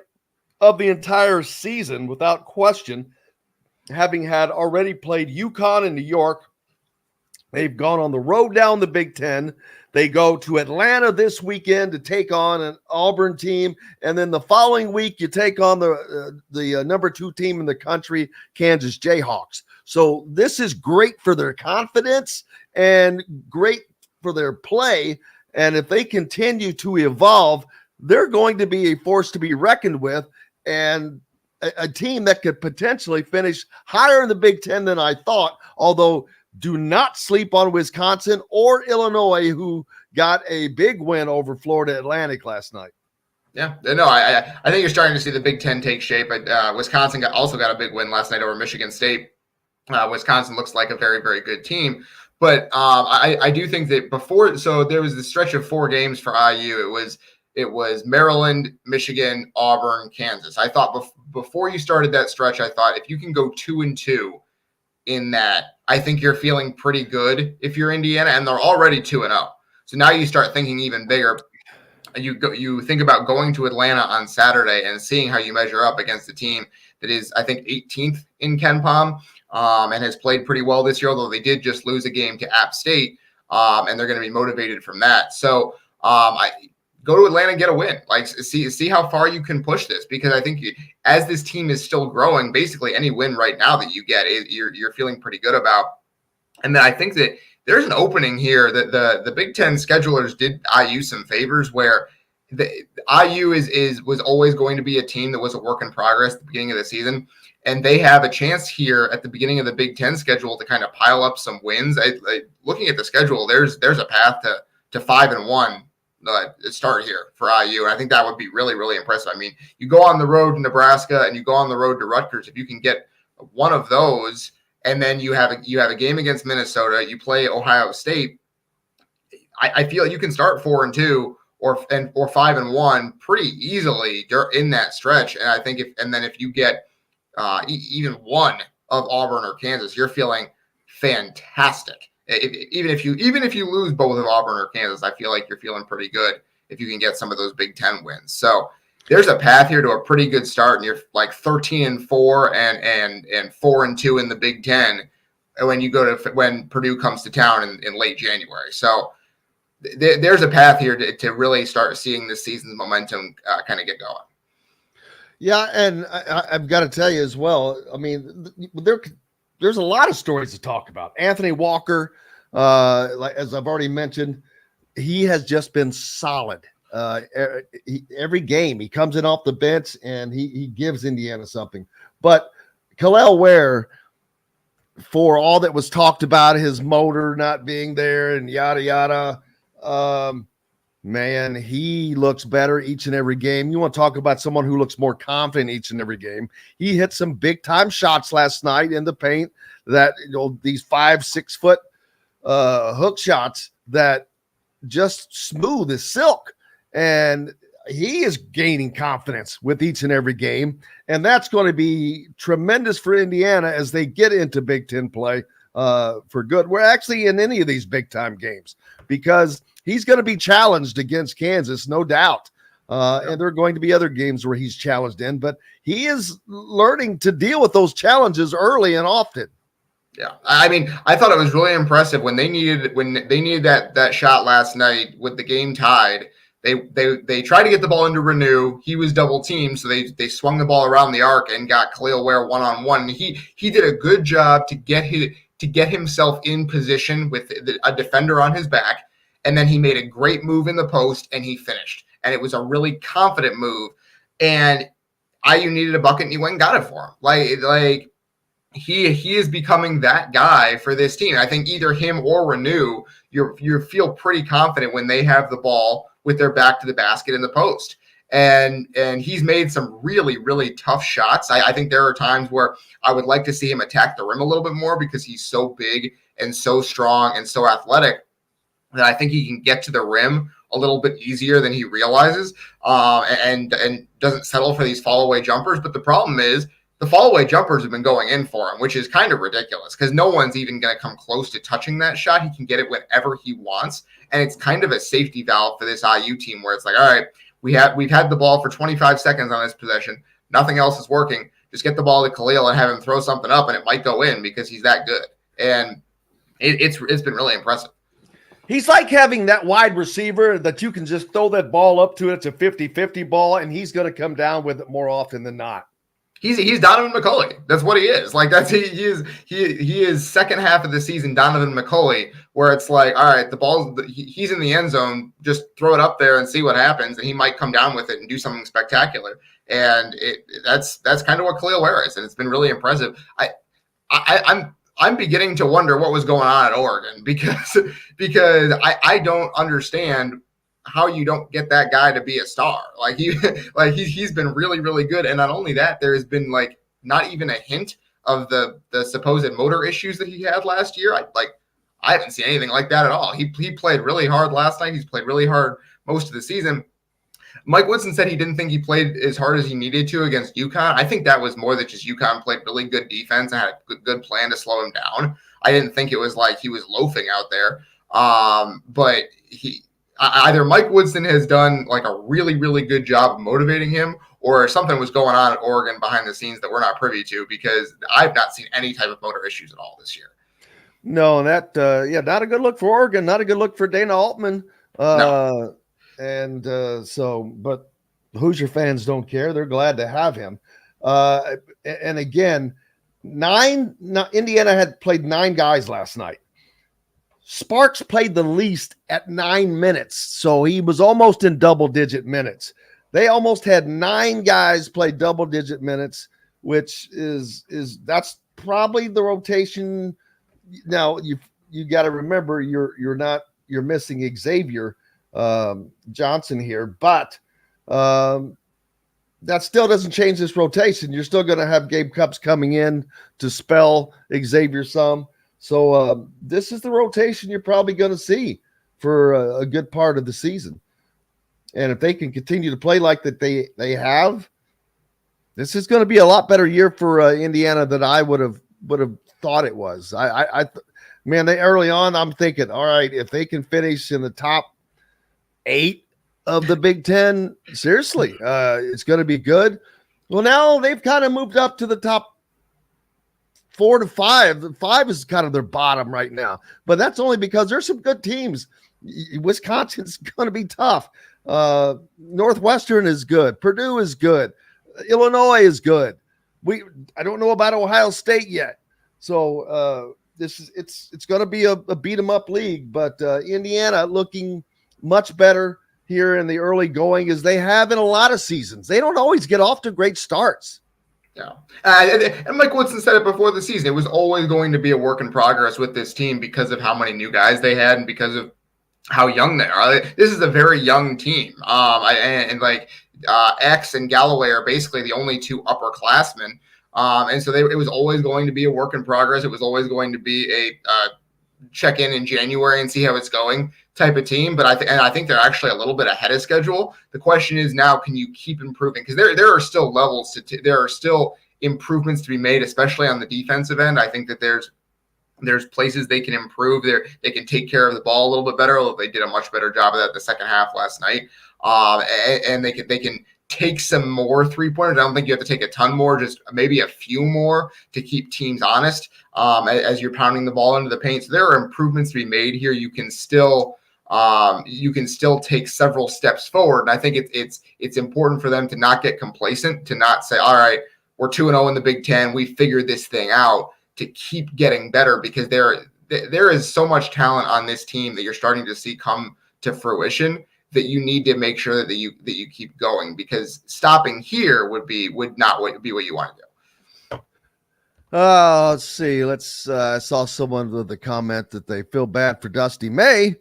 A: of the entire season, without question, having had already played UConn in New York. They've gone on the road down the Big Ten. They go to Atlanta this weekend to take on an Auburn team. And then the following week, you take on the number 2 team in the country, Kansas Jayhawks. So this is great for their confidence and great for their play. And if they continue to evolve, they're going to be a force to be reckoned with and a team that could potentially finish higher in the Big Ten than I thought, although do not sleep on Wisconsin or Illinois, who got a big win over Florida Atlantic last night.
B: Yeah, no, I think you're starting to see the Big Ten take shape. Wisconsin also got a big win last night over Michigan State. Wisconsin looks like a very, very good team. But I do think that so there was the stretch of 4 games for IU. It was Maryland, Michigan, Auburn, Kansas. I thought before you started that stretch, I thought if you can go 2-2 in that, I think you're feeling pretty good if you're Indiana, and they're already 2-0. So now you start thinking even bigger. You think about going to Atlanta on Saturday and seeing how you measure up against a team that is, I think, 18th in KenPom and has played pretty well this year, although they did just lose a game to App State, and they're going to be motivated from that. So I go to Atlanta and get a win. Like, see how far you can push this, because I think as this team is still growing, basically any win right now that you get, you're feeling pretty good about. And then I think that there's an opening here that the Big Ten schedulers did IU some favors, where the IU was always going to be a team that was a work in progress at the beginning of the season. And they have a chance here at the beginning of the Big Ten schedule to kind of pile up some wins. Looking at the schedule, there's a path to 5-1 start here for IU. And I think that would be really, really impressive. I mean, you go on the road to Nebraska and you go on the road to Rutgers. If you can get one of those, and then you have a game against Minnesota, you play Ohio State, I feel you can start 4-2 or 5-1 pretty easily in that stretch. And I think if you get even one of Auburn or Kansas, you're feeling fantastic. Even if you lose both of Auburn or Kansas, I feel like you're feeling pretty good if you can get some of those Big Ten wins. So there's a path here to a pretty good start, and you're like 13-4 and 4-2 in the Big Ten when Purdue comes to town in late January. So there's a path here to really start seeing this season's momentum kind of get going.
A: Yeah, and I've got to tell you as well, I mean, there's a lot of stories to talk about. Anthony Walker, like as I've already mentioned, he has just been solid. Every game he comes in off the bench and he gives Indiana something. But Khalil Ware, for all that was talked about his motor not being there and yada yada. Man, he looks better each and every game. You want to talk about someone who looks more confident each and every game. He hit some big time shots last night in the paint that, these 5-6 foot hook shots that just smooth as silk. And he is gaining confidence with each and every game. And that's going to be tremendous for Indiana as they get into Big Ten play for good. We're actually in any of these big time games because he's going to be challenged against Kansas, no doubt. And there are going to be other games where he's challenged in, but he is learning to deal with those challenges early and often.
B: Yeah, I mean, I thought it was really impressive when they needed that shot last night with the game tied. They tried to get the ball into Renew. He was double teamed, so they swung the ball around the arc and got Khalil Ware one-on-one. He did a good job to get himself in position with a defender on his back, and then he made a great move in the post and he finished. And it was a really confident move. And IU needed a bucket and he went and got it for him. Like he is becoming that guy for this team. I think either him or Renew, you feel pretty confident when they have the ball with their back to the basket in the post. And he's made some really, really tough shots. I think there are times where I would like to see him attack the rim a little bit more because he's so big and so strong and so athletic that I think he can get to the rim a little bit easier than he realizes, and doesn't settle for these fall away jumpers. But the problem is the fall away jumpers have been going in for him, which is kind of ridiculous because no one's even going to come close to touching that shot. He can get it whenever he wants. And it's kind of a safety valve for this IU team where it's like, all right, we've had the ball for 25 seconds on this possession. Nothing else is working. Just get the ball to Khalil and have him throw something up and it might go in because he's that good. And it's been really impressive.
A: He's like having that wide receiver that you can just throw that ball up to. It's a 50-50 ball, and he's going to come down with it more often than not.
B: He's Donovan McCulley. That's what he is. Like he is second half of the season Donovan McCulley, where it's like, all right, the ball's he's in the end zone, just throw it up there and see what happens, and he might come down with it and do something spectacular. And that's kind of what Khalil Ware is, and it's been really impressive. I'm beginning to wonder what was going on at Oregon because I don't understand how you don't get that guy to be a star. He's been really, really good. And not only that, there has been like not even a hint of the supposed motor issues that he had last year. I haven't seen anything like that at all. He played really hard last night. He's played really hard most of the season. Mike Woodson said he didn't think he played as hard as he needed to against UConn. I think that was more that just UConn played really good defense and had a good plan to slow him down. I didn't think it was like he was loafing out there. But either Mike Woodson has done like a really, really good job of motivating him, or something was going on at Oregon behind the scenes that we're not privy to, because I've not seen any type of motor issues at all this year.
A: No, not a good look for Oregon. Not a good look for Dana Altman. No. But Hoosier fans don't care. They're glad to have him. And again, Indiana had played 9 guys last night. Sparks played the least at 9 minutes, so he was almost in double-digit minutes. They almost had 9 guys play double-digit minutes, which is that's probably the rotation. Now you got to remember you're missing Xavier Johnson here, but that still doesn't change this rotation. You're still going to have Gabe Cupps coming in to spell Xavier some. So this is the rotation you're probably going to see for a good part of the season. And if they can continue to play like that they have, this is going to be a lot better year for Indiana than I would have thought it was. Early on, I'm thinking, all right, if they can finish in the top 8 of the Big Ten, seriously, it's going to be good. Well, now they've kind of moved up to the top 4 to 5. 5 is kind of their bottom right now, but that's only because there's some good teams. Wisconsin's going to be tough. Northwestern is good. Purdue is good. Illinois is good. I don't know about Ohio State yet. So it's going to be a beat 'em up league, but Indiana looking much better here in the early going as they have in a lot of seasons. They don't always get off to great starts.
B: Yeah. And Mike Woodson said it before the season. It was always going to be a work in progress with this team because of how many new guys they had and because of how young they are. This is a very young team. X and Galloway are basically the only two upperclassmen. And so it was always going to be a work in progress. It was always going to be a check in January and see how it's going type of team. But I think they're actually a little bit ahead of schedule. The question is now, can you keep improving? Because there are still levels there are still improvements to be made, especially on the defensive end. I think that there's places they can improve. They can take care of the ball a little bit better, although they did a much better job of that the second half last night. And they can take some more 3-pointers. I don't think you have to take a ton more, just maybe a few more to keep teams honest as you're pounding the ball into the paint. So there are improvements to be made here. You can still take several steps forward. And I think it's important for them to not get complacent, to not say, all right, we're 2-0 in the Big Ten. We figured this thing out, to keep getting better, because there is so much talent on this team that you're starting to see come to fruition that you need to make sure that you keep going, because stopping here would not be what you want to do.
A: Let's see. I saw someone with the comment that they feel bad for Dusty May.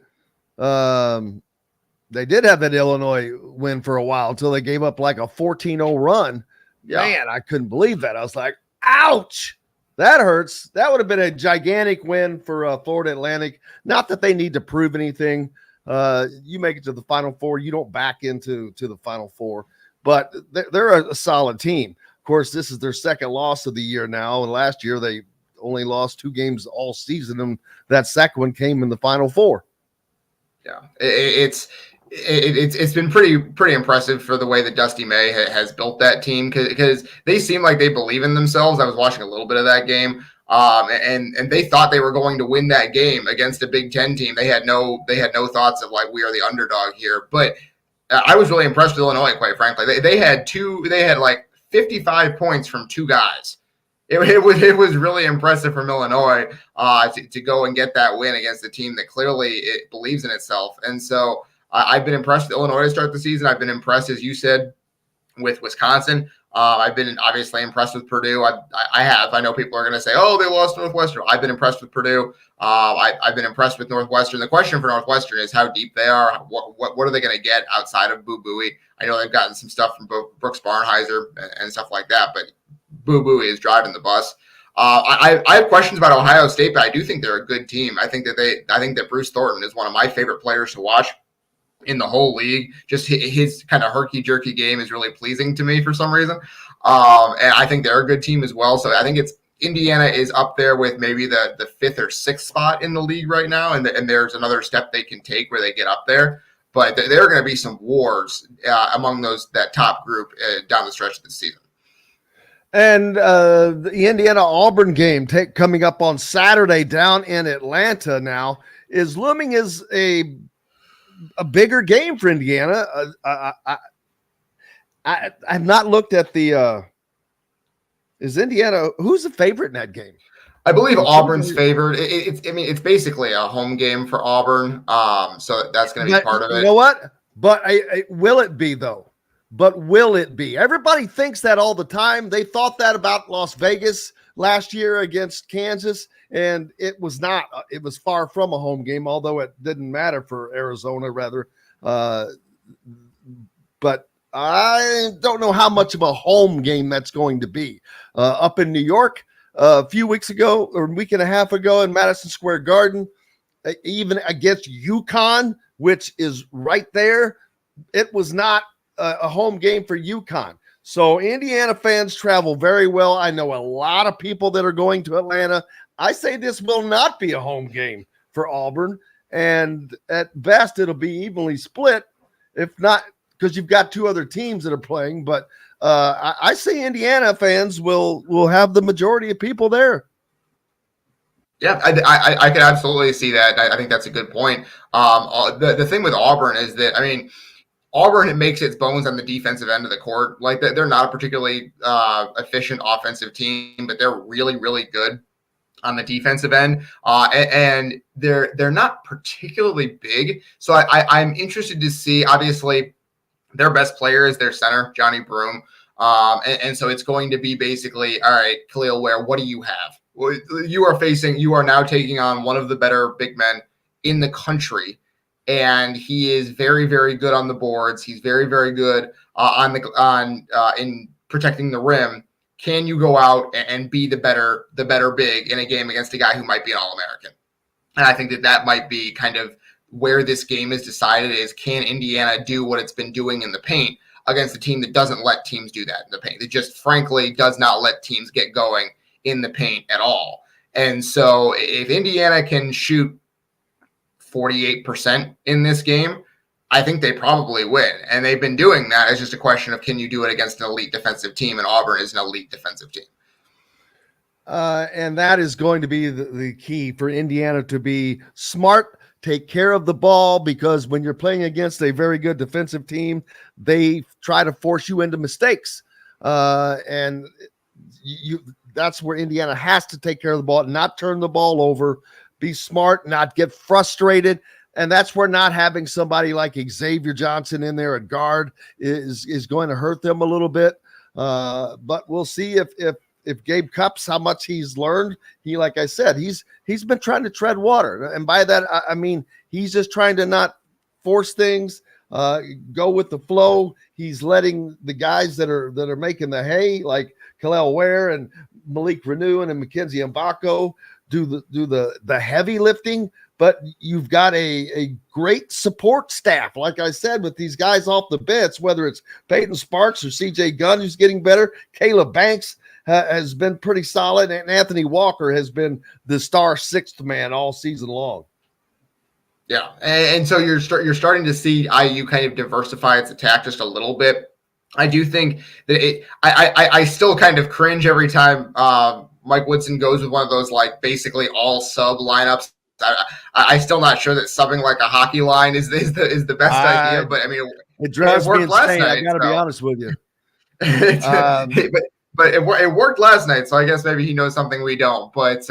A: They did have that Illinois win for a while until they gave up like a 14-0 run. Yeah. Man, I couldn't believe that. I was like, ouch. That hurts. That would have been a gigantic win for Florida Atlantic. Not that they need to prove anything. You make it to the Final Four, you don't back into the Final Four. But they're a solid team. Of course, this is their second loss of the year now. And last year they only lost 2 games all season, and that second one came in the Final Four.
B: Yeah, it's been pretty impressive for the way that Dusty May has built that team, because they seem like they believe in themselves. I was watching a little bit of that game, and they thought they were going to win that game against a Big Ten team. They had no thoughts of like, we are the underdog here. But I was really impressed with Illinois, quite frankly. They had like 55 points from 2 guys. It was really impressive from Illinois to go and get that win against a team that clearly it believes in itself. And so I've been impressed with Illinois to start the season. I've been impressed, as you said, with Wisconsin. I've been obviously impressed with Purdue. I know people are going to say, oh, they lost Northwestern. I've been impressed with Purdue. I've been impressed with Northwestern. The question for Northwestern is how deep they are. What are they going to get outside of Boo Buie? I know they've gotten some stuff from Brooks Barnheiser and stuff like that, but Boo Buie is driving the bus. I have questions about Ohio State, but I do think they're a good team. I think that Bruce Thornton is one of my favorite players to watch in the whole league. Just his kind of herky-jerky game is really pleasing to me for some reason. And I think they're a good team as well. So I think Indiana is up there with maybe the 5th or 6th spot in the league right now. And there's another step they can take where they get up there. But there are going to be some wars among that top group down the stretch of the season.
A: And the Indiana-Auburn game coming up on Saturday down in Atlanta now is looming as a bigger game for Indiana. I've not looked at the is Indiana, who's the favorite in that game?
B: I believe Auburn's favored. It's basically a home game for Auburn. So that's going to be part of it.
A: You know what? But will it be though? But will it be? Everybody thinks that all the time. They thought that about Las Vegas last year against Kansas, and it was not. It was far from a home game, although it didn't matter for Arizona, rather. But I don't know how much of a home game that's going to be. Up in New York a few weeks ago, or a week and a half ago in Madison Square Garden, even against UConn, which is right there, it was not a home game for UConn. So Indiana fans travel very well. I know a lot of people that are going to Atlanta. I say this will not be a home game for Auburn. And at best, it'll be evenly split, if not, because you've got 2 other teams that are playing. But I say Indiana fans will have the majority of people there.
B: Yeah, I could absolutely see that. I think that's a good point. The thing with Auburn is that, Auburn makes its bones on the defensive end of the court. Like, they're not a particularly efficient offensive team, but they're really, really good on the defensive end. And they're not particularly big. So I'm interested to see, obviously, their best player is their center, Johnny Broome. And so it's going to be basically, all right, Khalil Ware, what do you have? Well, you are now taking on one of the better big men in the country. And he is very, very good on the boards. He's very, very good in protecting the rim. Can you go out and be the better big in a game against a guy who might be an All-American? And I think that might be kind of where this game is decided is, can Indiana do what it's been doing in the paint against a team that doesn't let teams do that in the paint? It just frankly does not let teams get going in the paint at all. And so if Indiana can shoot 48% in this game, I think they probably win. And they've been doing that. It's just a question of, can you do it against an elite defensive team? And Auburn is an elite defensive team.
A: And that is going to be the key for Indiana, to be smart, take care of the ball, because when you're playing against a very good defensive team, they try to force you into mistakes. And that's where Indiana has to take care of the ball, not turn the ball over, be smart, not get frustrated. And that's where not having somebody like Xavier Johnson in there at guard is going to hurt them a little bit. But we'll see if Gabe Cupps, how much he's learned. Like I said, he's been trying to tread water. And by that, I mean, he's just trying to not force things, go with the flow. He's letting the guys that are making the hay, like Khalil Ware and Malik Renew and Mackenzie Mbako, do the heavy lifting. But you've got a great support staff, like I said, with these guys off the bench, whether it's Peyton Sparks or CJ Gunn, who's getting better. Caleb Banks has been pretty solid, and Anthony Walker has been the star sixth man all season long.
B: Yeah, and so you're starting to see IU kind of diversify its attack just a little bit. I do think that I still kind of cringe every time Mike Woodson goes with one of those like basically all sub lineups. I'm still not sure that subbing like a hockey line is the best idea, but I mean
A: it drives me insane. Last night, I got to be honest with you.
B: But it worked last night, so I guess maybe he knows something we don't. But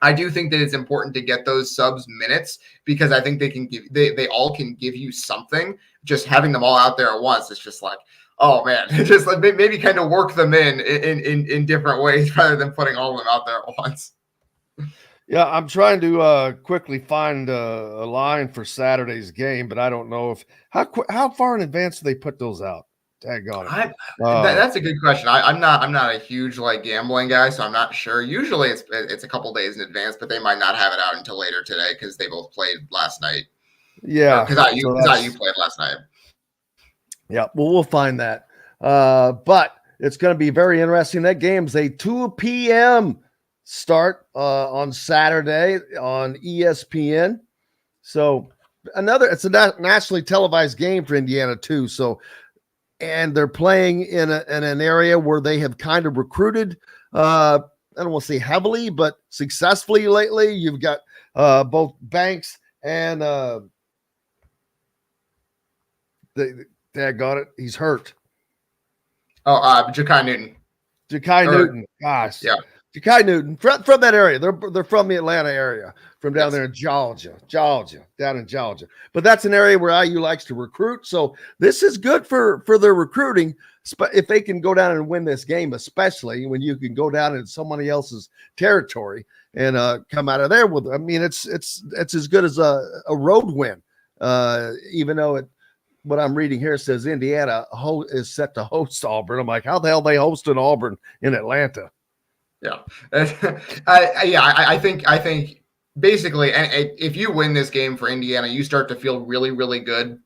B: I do think that it's important to get those subs minutes, because I think they all can give you something. Just having them all out there at once, it's just like, oh man, just like maybe kind of work them in different ways rather than putting all of them out there at once.
A: Yeah, I'm trying to quickly find a line for Saturday's game, but I don't know how far in advance do they put those out? Daggone it.
B: That's a good question. I'm not a huge like gambling guy, so I'm not sure. Usually it's a couple days in advance, but they might not have it out until later today because they both played last night.
A: Yeah,
B: because IU played last night.
A: Yeah, well, we'll find that. But it's going to be very interesting. That game's a 2 p.m. start on Saturday on ESPN. So it's a nationally televised game for Indiana too. So, and they're playing in an area where they have kind of recruited, I don't want to say heavily, but successfully lately. You've got both Banks and got it. He's hurt.
B: Oh, Ja'Kai Newton.
A: Newton. Gosh.
B: Yeah.
A: Ja'Kai Newton from that area. They're from the Atlanta area, from down there in Georgia, down in Georgia. But that's an area where IU likes to recruit. So this is good for their recruiting. If they can go down and win this game, especially when you can go down in somebody else's territory and come out of there with. I mean, it's as good as a road win, even though what I'm reading here says Indiana is set to host Auburn. I'm like, how the hell they hosting Auburn in Atlanta?
B: Yeah, I think basically, and if you win this game for Indiana, you start to feel really, really good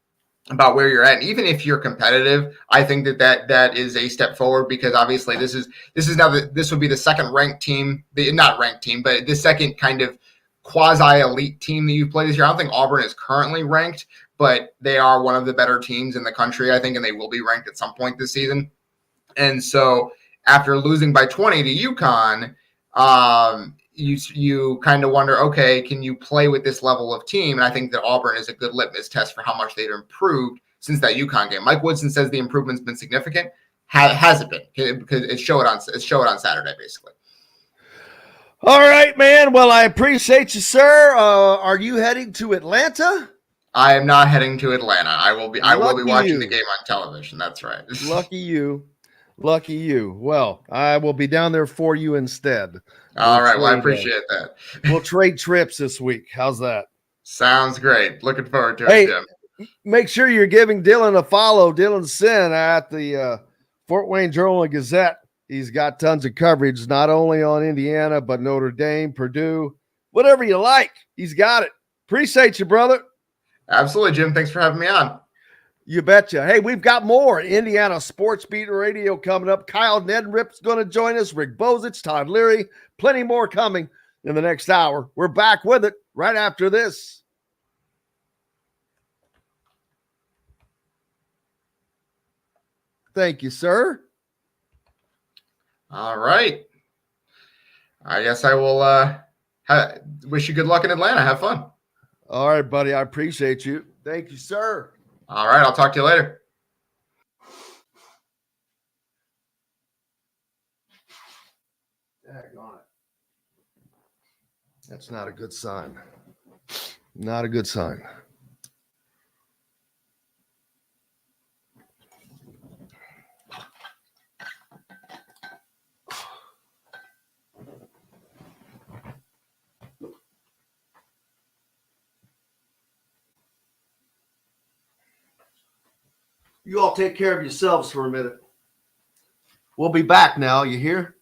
B: about where you're at. And even if you're competitive, I think that is a step forward, because obviously this would be the second ranked team, not ranked team, but the second kind of quasi elite team that you've played this year. I don't think Auburn is currently ranked, but they are one of the better teams in the country, I think, and they will be ranked at some point this season. And so after losing by 20 to UConn, you kind of wonder, okay, can you play with this level of team? And I think that Auburn is a good litmus test for how much they've improved since that UConn game. Mike Woodson says the improvement's been significant. Has it been? Because it showed on Saturday, basically.
A: All right, man. Well, I appreciate you, sir. Are you heading to Atlanta?
B: I am not heading to Atlanta. I will be watching the game on television. That's right.
A: Lucky you. Lucky you. Well, I will be down there for you instead.
B: All right. Well, I appreciate that.
A: We'll trade trips this week. How's that?
B: Sounds great. Looking forward to it,
A: Hey,
B: Jim.
A: make sure you're giving Dylan a follow. Dylan Sinn at the Fort Wayne Journal and Gazette. He's got tons of coverage, not only on Indiana, but Notre Dame, Purdue, whatever you like. He's got it. Appreciate you, brother.
B: Absolutely, Jim. Thanks for having me on.
A: You betcha. Hey, we've got more Indiana Sports Beat Radio coming up. Kyle Neddenriep's going to join us. Rick Bozich, Todd Leary, plenty more coming in the next hour. We're back with it right after this. Thank you, sir.
B: All right. I guess I will wish you good luck in Atlanta. Have fun.
A: All right, buddy. I appreciate you. Thank you, sir.
B: All right. I'll talk to you later.
A: Daggone it. That's not a good sign. Not a good sign. You all take care of yourselves for a minute. We'll be back now, you hear?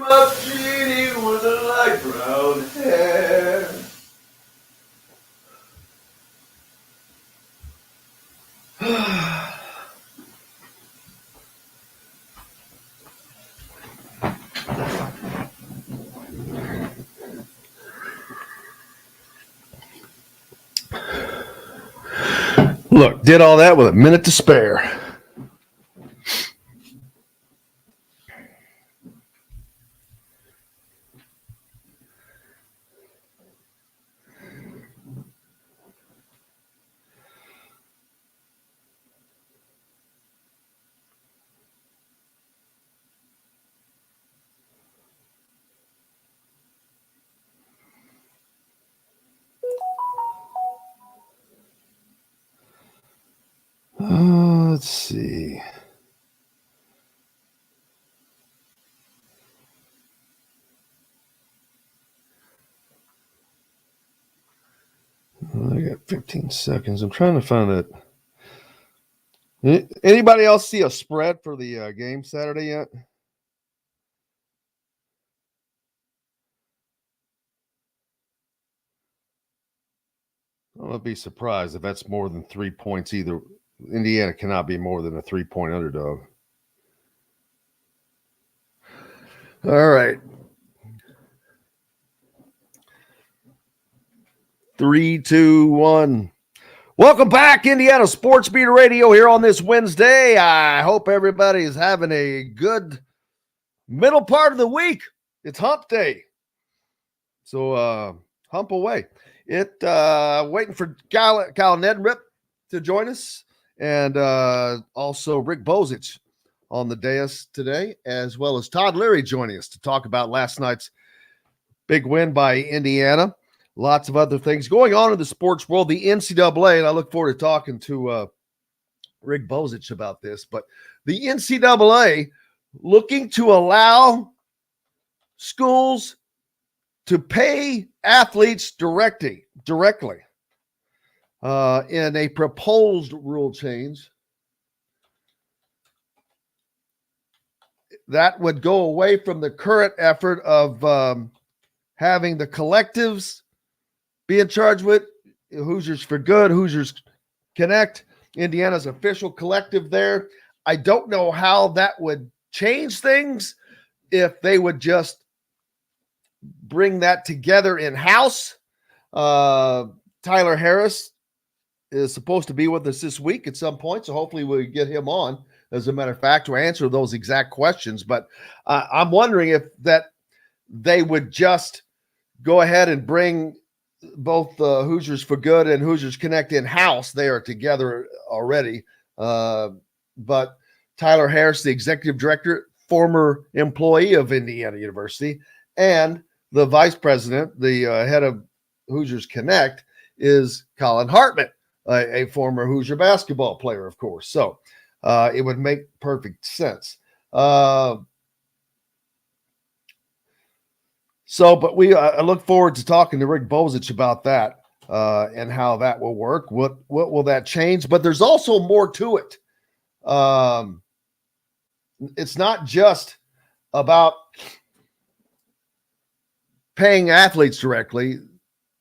A: Of Jeannie with a light brown hair. Look, did all that with a minute to spare. Let's see. I got 15 seconds. I'm trying to find it. Anybody else see a spread for the game Saturday yet? I won't be surprised if that's more than 3 points either. Indiana cannot be more than a 3-point underdog. All right. 3, 2, 1. Welcome back, Indiana Sports Beat Radio here on this Wednesday. I hope everybody is having a good middle part of the week. It's hump day. So hump away. Waiting for Kyle Neddenriep to join us, and also Rick Bozich on the dais today, as well as Todd Leary joining us to talk about last night's big win by Indiana. Lots of other things going on in the sports world, the NCAA, and I look forward to talking to Rick Bozich about this. But the NCAA looking to allow schools to pay athletes directly in a proposed rule change that would go away from the current effort of having the collectives be in charge with Hoosiers for Good, Hoosiers Connect, Indiana's official collective there. I don't know how that would change things, if they would just bring that together in-house. Tyler Harris is supposed to be with us this week at some point, so hopefully we'll get him on, as a matter of fact, to answer those exact questions. But I'm wondering if that they would just go ahead and bring both Hoosiers for Good and Hoosiers Connect in-house. They are together already. But Tyler Harris, the executive director, former employee of Indiana University, and the vice president, the head of Hoosiers Connect, is Colin Hartman, a former Hoosier basketball player, of course. So it would make perfect sense. But I look forward to talking to Rick Bozich about that and how that will work. What will that change? But there's also more to it. It's not just about paying athletes directly.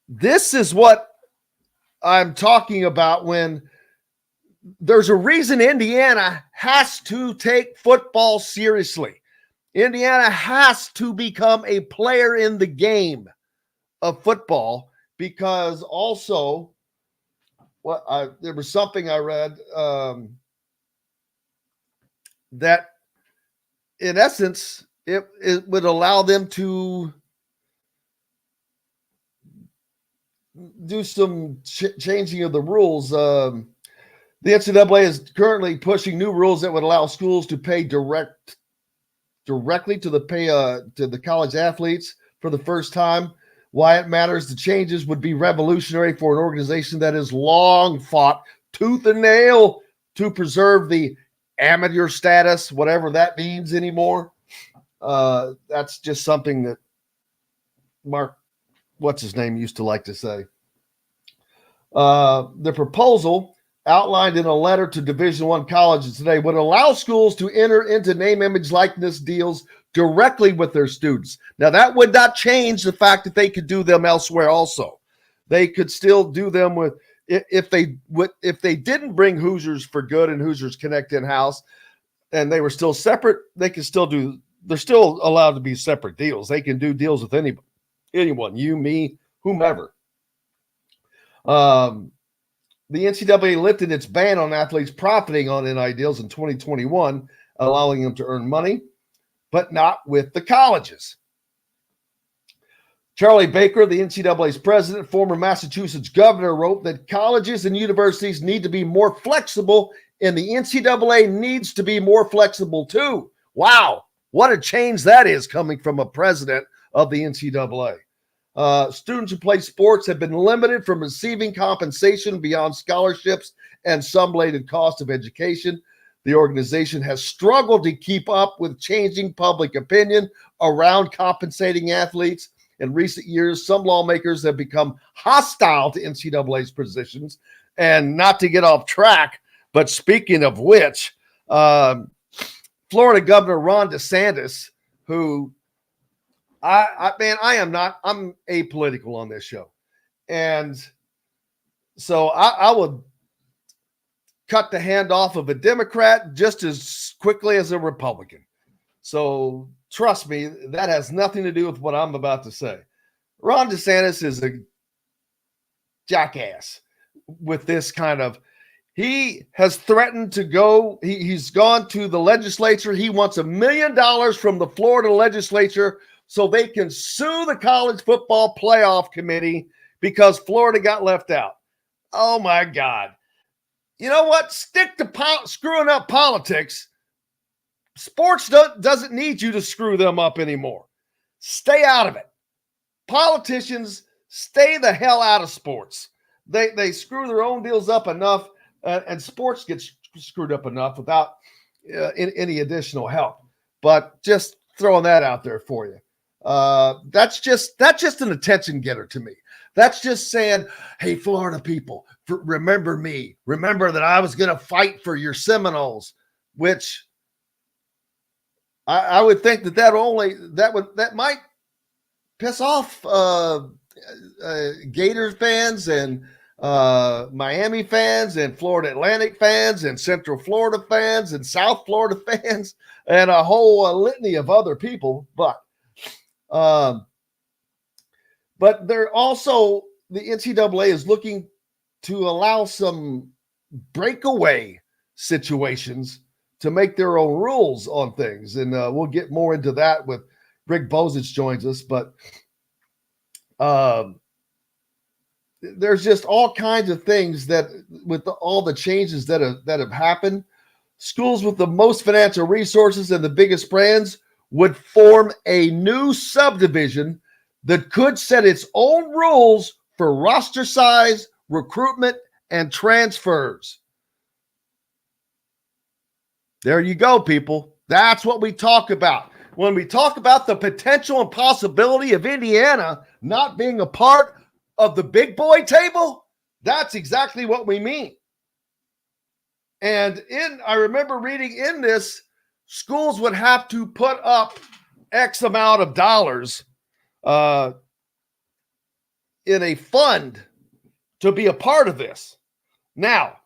A: This is what I'm talking about when there's a reason Indiana has to take football seriously. Indiana has to become a player in the game of football, because also there was something I read that in essence it would allow them to do some changing of the rules. The NCAA is currently pushing new rules that would allow schools to pay directly to the college athletes for the first time. Why it matters, the changes would be revolutionary for an organization that has long fought tooth and nail to preserve the amateur status, whatever that means anymore. That's just something that Mark, what's his name, used to like to say. The proposal outlined in a letter to Division I colleges today would allow schools to enter into name, image, likeness deals directly with their students. Now, that would not change the fact that they could do them elsewhere also. They could still do them with, if they didn't bring Hoosiers for Good and Hoosiers Connect in-house and they were still separate, they could still do, they're still allowed to be separate deals. They can do deals with anyone, you, me, whomever. The NCAA lifted its ban on athletes profiting on NIL deals in 2021, allowing them to earn money, but not with the colleges. Charlie Baker, the NCAA's president, former Massachusetts governor, wrote that colleges and universities need to be more flexible, and the NCAA needs to be more flexible too. Wow, what a change that is coming from a president of the NCAA. Students who play sports have been limited from receiving compensation beyond scholarships and some related cost of education. The organization has struggled to keep up with changing public opinion around compensating athletes. In recent years, some lawmakers have become hostile to NCAA's positions. And not to get off track, but speaking of which, Florida Governor Ron DeSantis, who I'm apolitical on this show. And so I would cut the hand off of a Democrat just as quickly as a Republican. So trust me, that has nothing to do with what I'm about to say. Ron DeSantis is a jackass with this kind of, he has threatened to go, he's gone to the legislature. He wants $1 million from the Florida legislature so they can sue the college football playoff committee because Florida got left out. Oh my God. You know what? Stick to screwing up politics. Sports doesn't need you to screw them up anymore. Stay out of it. Politicians, stay the hell out of sports. They screw their own deals up enough, and sports gets screwed up enough without any additional help. But just throwing that out there for you. That's just an attention getter to me. That's just saying, hey, Florida people, remember me. Remember that I was going to fight for your Seminoles, which I would think that might piss off Gator fans and Miami fans and Florida Atlantic fans and Central Florida fans and South Florida fans and a whole litany of other people. But they're also, the NCAA is looking to allow some breakaway situations to make their own rules on things. And we'll get more into that with Rick Bozich joins us. But there's just all kinds of things that with all the changes that have happened, schools with the most financial resources and the biggest brands would form a new subdivision that could set its own rules for roster size, recruitment, and transfers. There you go, people. That's what we talk about. When we talk about the potential and possibility of Indiana not being a part of the big boy table, that's exactly what we mean. And I remember reading in this, schools would have to put up X amount of dollars in a fund to be a part of this. Now,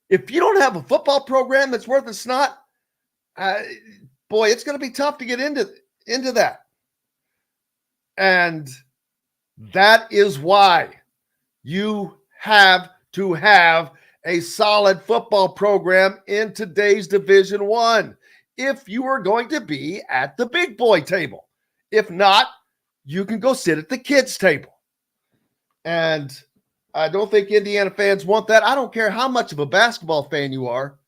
A: if you don't have a football program that's worth a snot, boy, it's going to be tough to get into that. And that is why you have to have a solid football program in today's Division I if you are going to be at the big boy table. If not, you can go sit at the kids' table. And I don't think Indiana fans want that. I don't care how much of a basketball fan you are.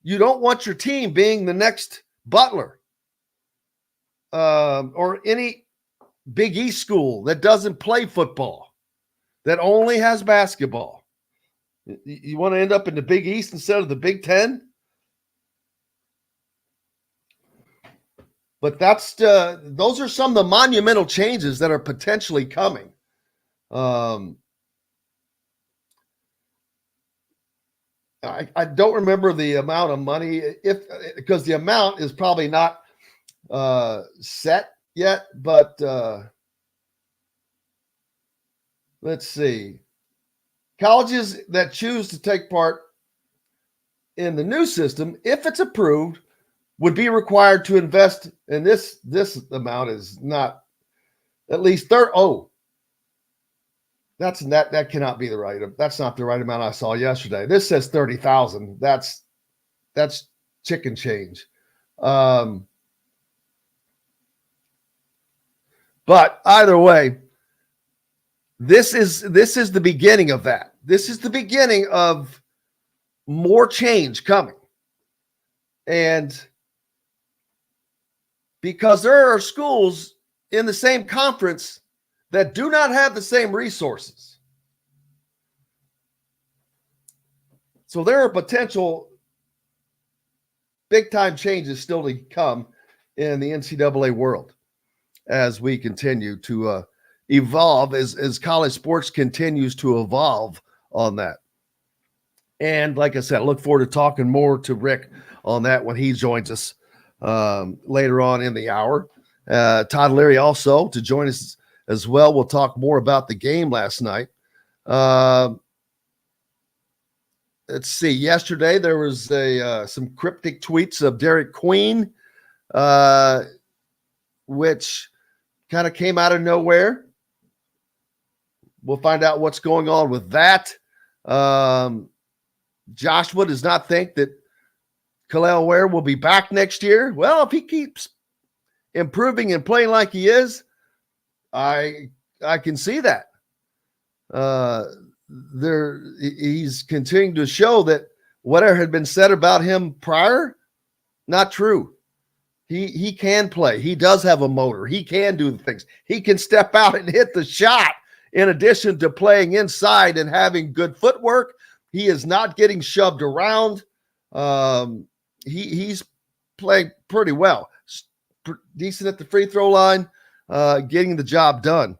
A: You don't want your team being the next Butler or any Big East school that doesn't play football, that only has basketball. You want to end up in the Big East instead of the Big Ten? But those are some of the monumental changes that are potentially coming. I don't remember the amount of money, because the amount is probably not set yet, but let's see. Colleges that choose to take part in the new system, if it's approved, would be required to invest in this amount is not at least that cannot be the right. That's not the right amount I saw yesterday. This says 30,000. That's chicken change. But either way, this is the beginning of that. This is the beginning of more change coming. And because there are schools in the same conference that do not have the same resources. So there are potential big-time changes still to come in the NCAA world as we continue to evolve, as college sports continues to evolve on that. And like I said, I look forward to talking more to Rick on that when he joins us later on in the hour. Todd Leary also to join us as well. We'll talk more about the game last night. Let's see. Yesterday there was some cryptic tweets of Derek Queen, which kind of came out of nowhere. We'll find out what's going on with that. Joshua does not think that Khalil Ware will be back next year. Well, if he keeps improving and playing like he is, I can see that. He's continuing to show that whatever had been said about him prior, not true. He can play. He does have a motor. He can do the things. He can step out and hit the shot in addition to playing inside and having good footwork. He is not getting shoved around. He's playing pretty well. Decent at the free throw line, getting the job done.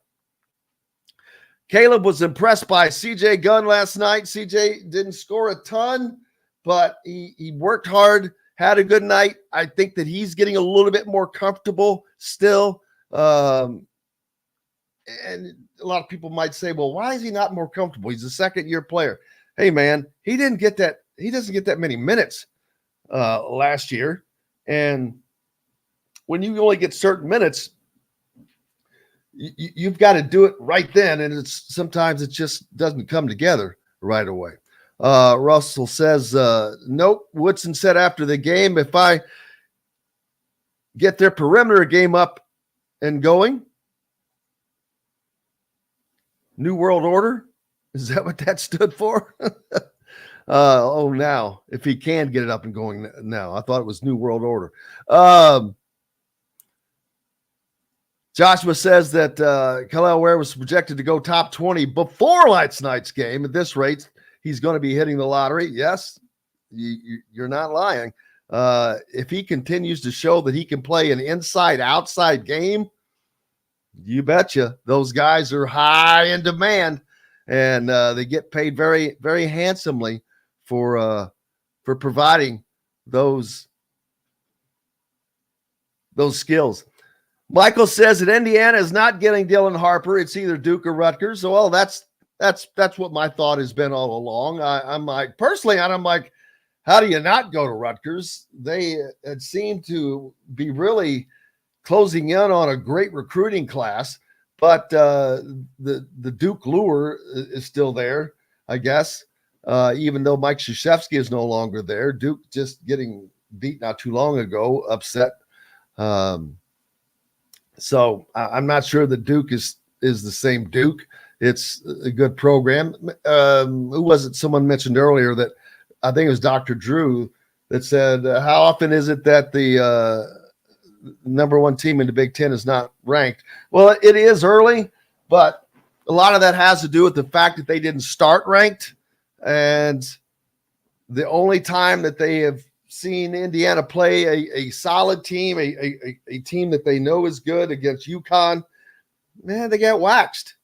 A: Caleb was impressed by CJ Gunn last night. CJ didn't score a ton, but he worked hard, had a good night. I think that he's getting a little bit more comfortable still. and a lot of people might say, well, why is he not more comfortable? He's a second-year player. Hey, man, he didn't get that. He doesn't get that many minutes last year. And when you only get certain minutes, you've got to do it right then. And sometimes it just doesn't come together right away. Russell says, nope. Woodson said after the game, if I get their perimeter game up and going, New World Order, is that what that stood for? Now, if he can get it up and going now. I thought it was New World Order. Joshua says that Khalil Ware was projected to go top 20 before last night's game. At this rate, he's going to be hitting the lottery. Yes, you're not lying. If he continues to show that he can play an inside-outside game, you betcha those guys are high in demand, and they get paid very, very handsomely for providing those skills. Michael says that Indiana is not getting Dylan Harper. It's either Duke or Rutgers. So, well, that's what my thought has been all along. I'm like, personally, I'm like, how do you not go to Rutgers? They seem to be really closing in on a great recruiting class, but the Duke lure is still there, I guess. Even though Mike Krzyzewski is no longer there, Duke just getting beat not too long ago, upset. So I'm not sure that Duke is the same Duke. It's a good program. Who was it? Someone mentioned earlier that I think it was Dr. Drew that said, how often is it that the number one team in the Big Ten is not ranked? Well, it is early, but a lot of that has to do with the fact that they didn't start ranked. And the only time that they have seen Indiana play a solid team, a team that they know is good against UConn, man, they got waxed.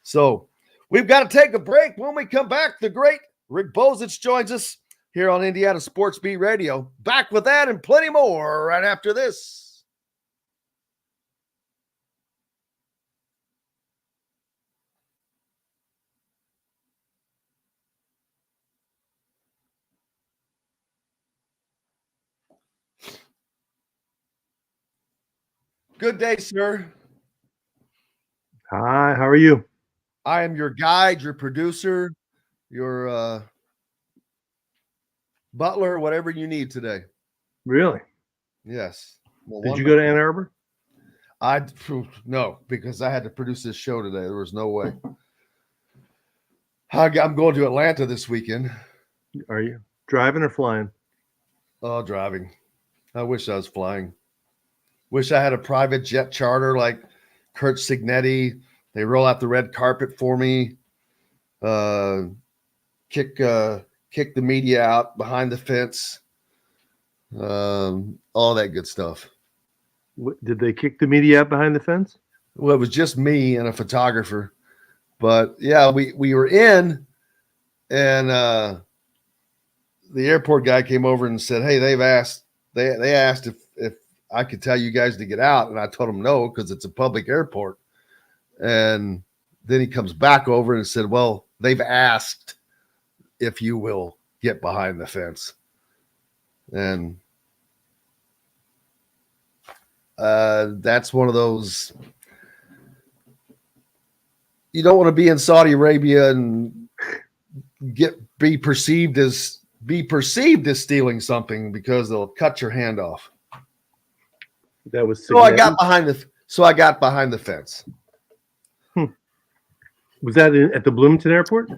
A: So we've got to take a break. When we come back, the great Rick Bozich joins us here on Indiana Sports Beat Radio. Back with that and plenty more right after this. Good day, sir.
C: Hi, how are you?
A: I am your guide, your producer, your butler, whatever you need today.
C: Really?
A: Yes. Well,
C: Did you go to Ann Arbor?
A: No, because I had to produce this show today. There was no way. I'm going to Atlanta this weekend.
C: Are you driving or flying?
A: Oh, driving. I wish I was flying. Wish I had a private jet charter like Kurt Signetti. They roll out the red carpet for me. Kick the media out behind the fence. All that good stuff.
C: Did they kick the media out behind the fence?
A: Well, it was just me and a photographer. But yeah, we were in, and the airport guy came over and said, "Hey, they asked if I could tell you guys to get out," and I told him no because it's a public airport. And then he comes back over and said, "Well, they've asked if you will get behind the fence," and that's one of those. You don't want to be in Saudi Arabia and be perceived as stealing something because they'll cut your hand off.
C: That was
A: so I got behind the fence.
C: Was that at the Bloomington airport?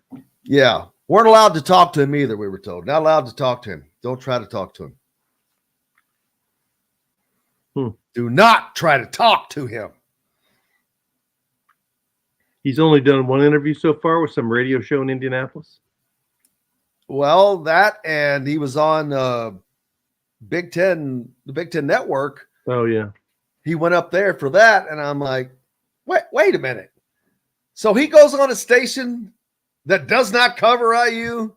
A: Yeah. Weren't allowed to talk to him either, we were told. Not allowed to talk to him. Don't try to talk to him. Do not try to talk to him.
C: He's only done one interview so far with some radio show in Indianapolis.
A: Well, that, and he was on the Big Ten Network.
C: Oh, yeah.
A: He went up there for that, and I'm like, wait a minute. So he goes on a station that does not cover IU,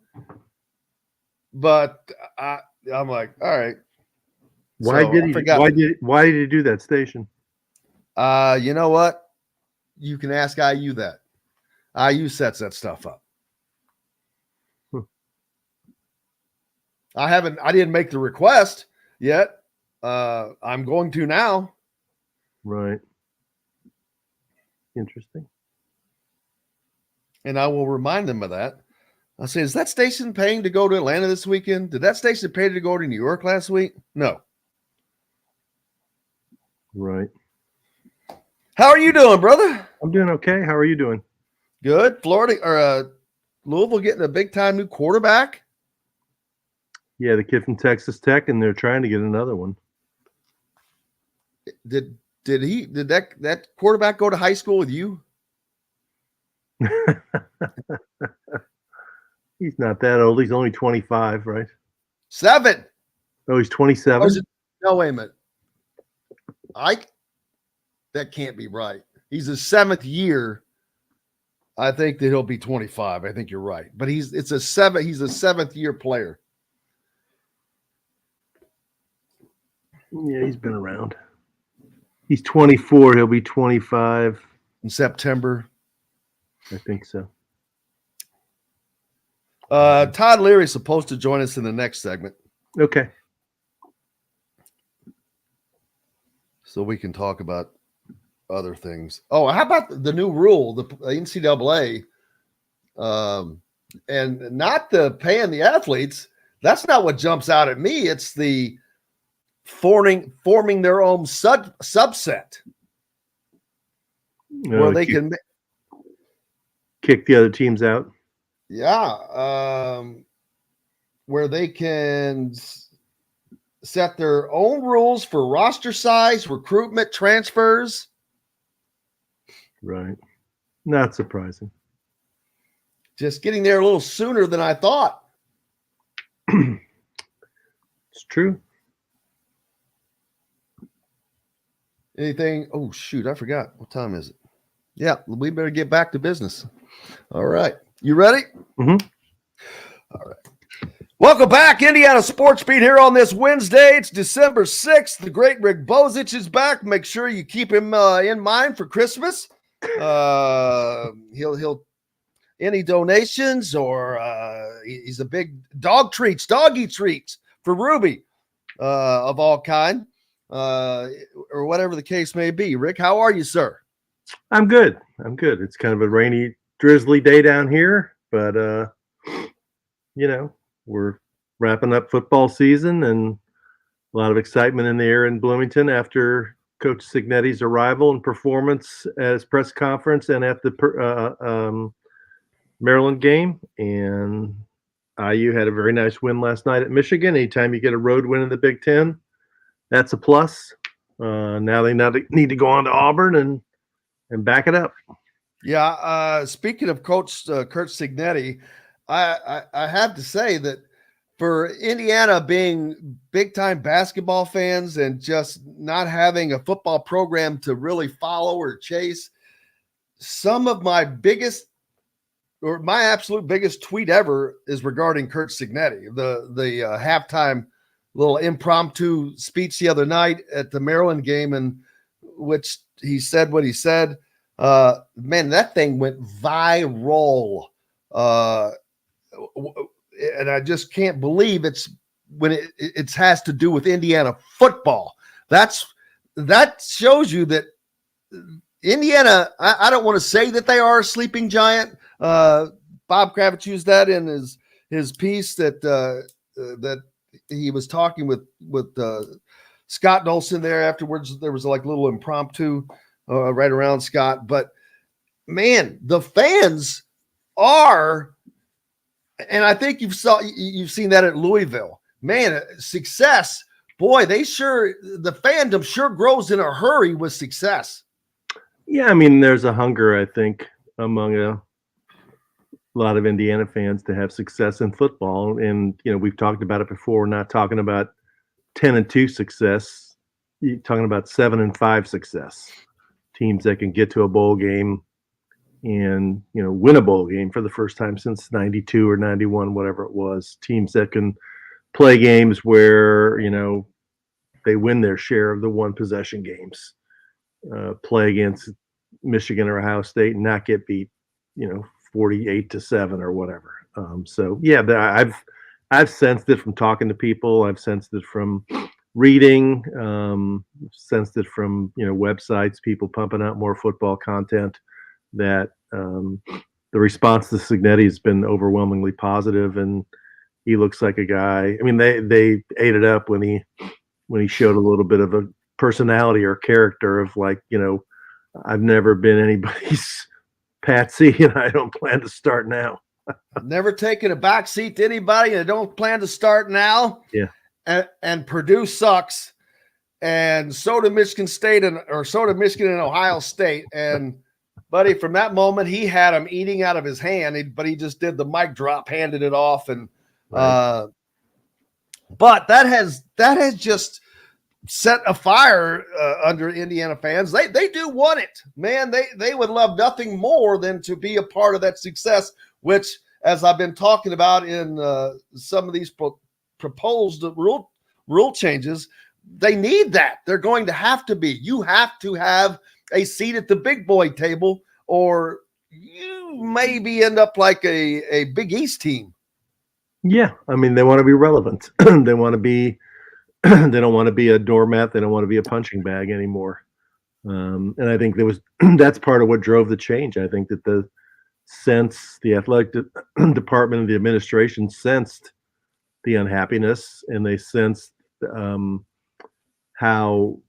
A: but I'm like, all right.
C: Why did he do that station?
A: You know what? you can ask IU that. IU sets that stuff up. I didn't make the request yet. I'm going to now.
C: Right. Interesting.
A: And I will remind them of that. I'll say, is that station paying to go to Atlanta this weekend? Did that station pay to go to New York last week? No.
C: Right.
A: How are you doing, brother?
C: I'm doing okay. How are you doing?
A: Good. Florida or Louisville getting a big time new quarterback.
C: Yeah, the kid from Texas Tech, and they're trying to get another one.
A: Did that quarterback go to high school with you?
C: He's not that old. He's only 25, right?
A: 7.
C: Oh, he's 27.
A: No, wait a minute. That can't be right. He's his 7th year. I think that he'll be 25. I think you're right. But he's a 7th year player.
C: Yeah, he's been around. He's 24. He'll be 25
A: in September.
C: I think so.
A: Todd Leary is supposed to join us in the next segment.
C: Okay.
A: So we can talk about other things. Oh, how about the new rule, the NCAA, and not the paying the athletes? That's not what jumps out at me. It's the forming their own subset where they can
C: kick the other teams out.
A: Yeah, where they can set their own rules for roster size, recruitment, transfers.
C: Right. Not surprising.
A: Just getting there a little sooner than I thought.
C: It's true.
A: Anything? Oh, shoot. I forgot. What time is it? Yeah, we better get back to business. All right. You ready?
C: Mm-hmm.
A: All right. Welcome back, Indiana Sports Beat here on this Wednesday. It's December 6th. The great Rick Bozich is back. Make sure you keep him in mind for Christmas. He'll any donations or he's a big doggy treats for Ruby of all kind or whatever the case may be. Rick, how are you, sir?
C: I'm good. It's kind of a rainy, drizzly day down here, but we're wrapping up football season and a lot of excitement in the air in Bloomington after Coach Signetti's arrival and performance at his press conference and at the Maryland game. And IU had a very nice win last night at Michigan. Anytime you get a road win in the Big Ten, that's a plus. Now they need to go on to Auburn and back it up.
A: Yeah. Speaking of Coach Kurt Signetti, I have to say that for Indiana being big-time basketball fans and just not having a football program to really follow or chase, some of my absolute biggest tweet ever is regarding Kurt Signetti. The halftime little impromptu speech the other night at the Maryland game in which he said what he said. Man, that thing went viral. And I just can't believe it's when it has to do with Indiana football. That shows you that Indiana, I don't want to say that they are a sleeping giant. Bob Kravitz used that in his piece that he was talking with Scott Dolson there afterwards. There was like a little impromptu right around Scott. But, man, the fans are – and I think you've seen that at Louisville. Man, success, boy, the fandom sure grows in a hurry with success.
C: Yeah, I mean, there's a hunger, I think, among a lot of Indiana fans to have success in football. And, we've talked about it before. We're not talking about 10-2 success. You're talking about 7-5 success. Teams that can get to a bowl game and win a bowl game for the first time since 92 or 91, whatever it was. Teams that can play games where they win their share of the one possession games, play against Michigan or Ohio State and not get beat, 48-7 or whatever. So yeah, I've sensed it from talking to people. I've sensed it from reading, sensed it from websites, people pumping out more football content, that the response to Cignetti has been overwhelmingly positive, and he looks like a guy. I mean, they ate it up when he showed a little bit of a personality or character of like, I've never been anybody's patsy, and I don't plan to start now.
A: Never taken a back seat to anybody, and I don't plan to start now.
C: Yeah.
A: And Purdue sucks, and so did Michigan State, so did Michigan and Ohio State. And buddy, from that moment, he had him eating out of his hand, but he just did the mic drop, handed it off, and right. But that has just set a fire under Indiana fans. They do want it, man. They would love nothing more than to be a part of that success, which, as I've been talking about in some of these proposed rule changes, they need that. They're going to have to be. You have to have a seat at the big boy table, or you maybe end up like a Big East team.
C: Yeah, I mean, they want to be relevant. They want to be. They don't want to be a doormat. They don't want to be a punching bag anymore. And I think that's part of what drove the change. I think that the athletic department and the administration sensed the unhappiness, and they sensed how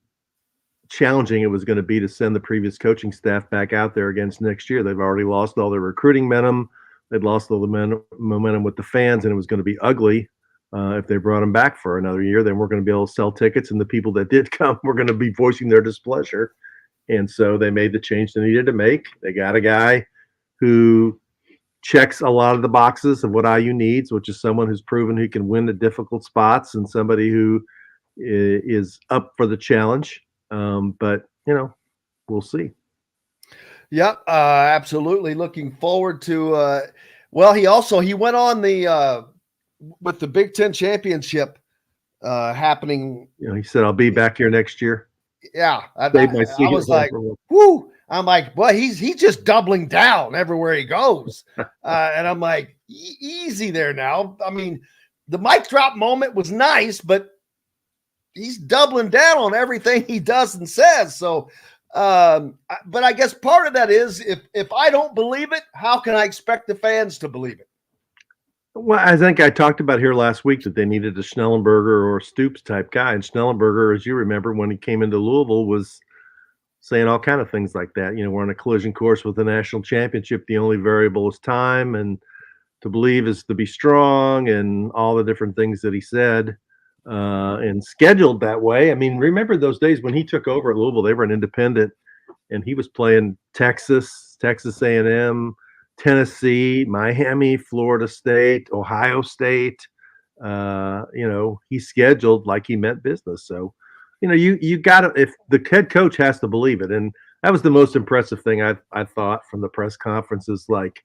C: challenging it was going to be to send the previous coaching staff back out there against next year. They've already lost all their recruiting momentum. They'd lost all the momentum with the fans, and it was going to be ugly. If they brought them back for another year, then we're going to be able to sell tickets, and the people that did come were going to be voicing their displeasure. And so they made the change they needed to make. They got a guy who checks a lot of the boxes of what IU needs, which is someone who's proven he can win the difficult spots, and somebody who is up for the challenge. But we'll see.
A: Yep, absolutely. Looking forward to. He went on the. With the Big Ten championship happening.
C: He said, I'll be back here next year.
A: Yeah. I was like, whoo. I'm like, well, he's just doubling down everywhere he goes. And I'm like, easy there now. I mean, the mic drop moment was nice, but he's doubling down on everything he does and says. So, but I guess part of that is if I don't believe it, how can I expect the fans to believe it?
C: Well, I think I talked about here last week that they needed a Schnellenberger or Stoops type guy. And Schnellenberger, as you remember, when he came into Louisville, was saying all kind of things like that. We're on a collision course with the national championship. The only variable is time, and to believe is to be strong, and all the different things that he said and scheduled that way. I mean, remember those days when he took over at Louisville, they were an independent, and he was playing Texas A&M, Tennessee, Miami, Florida State, Ohio State. He scheduled like he meant business. So, you got to, if the head coach has to believe it. And that was the most impressive thing I thought from the press conferences. Like,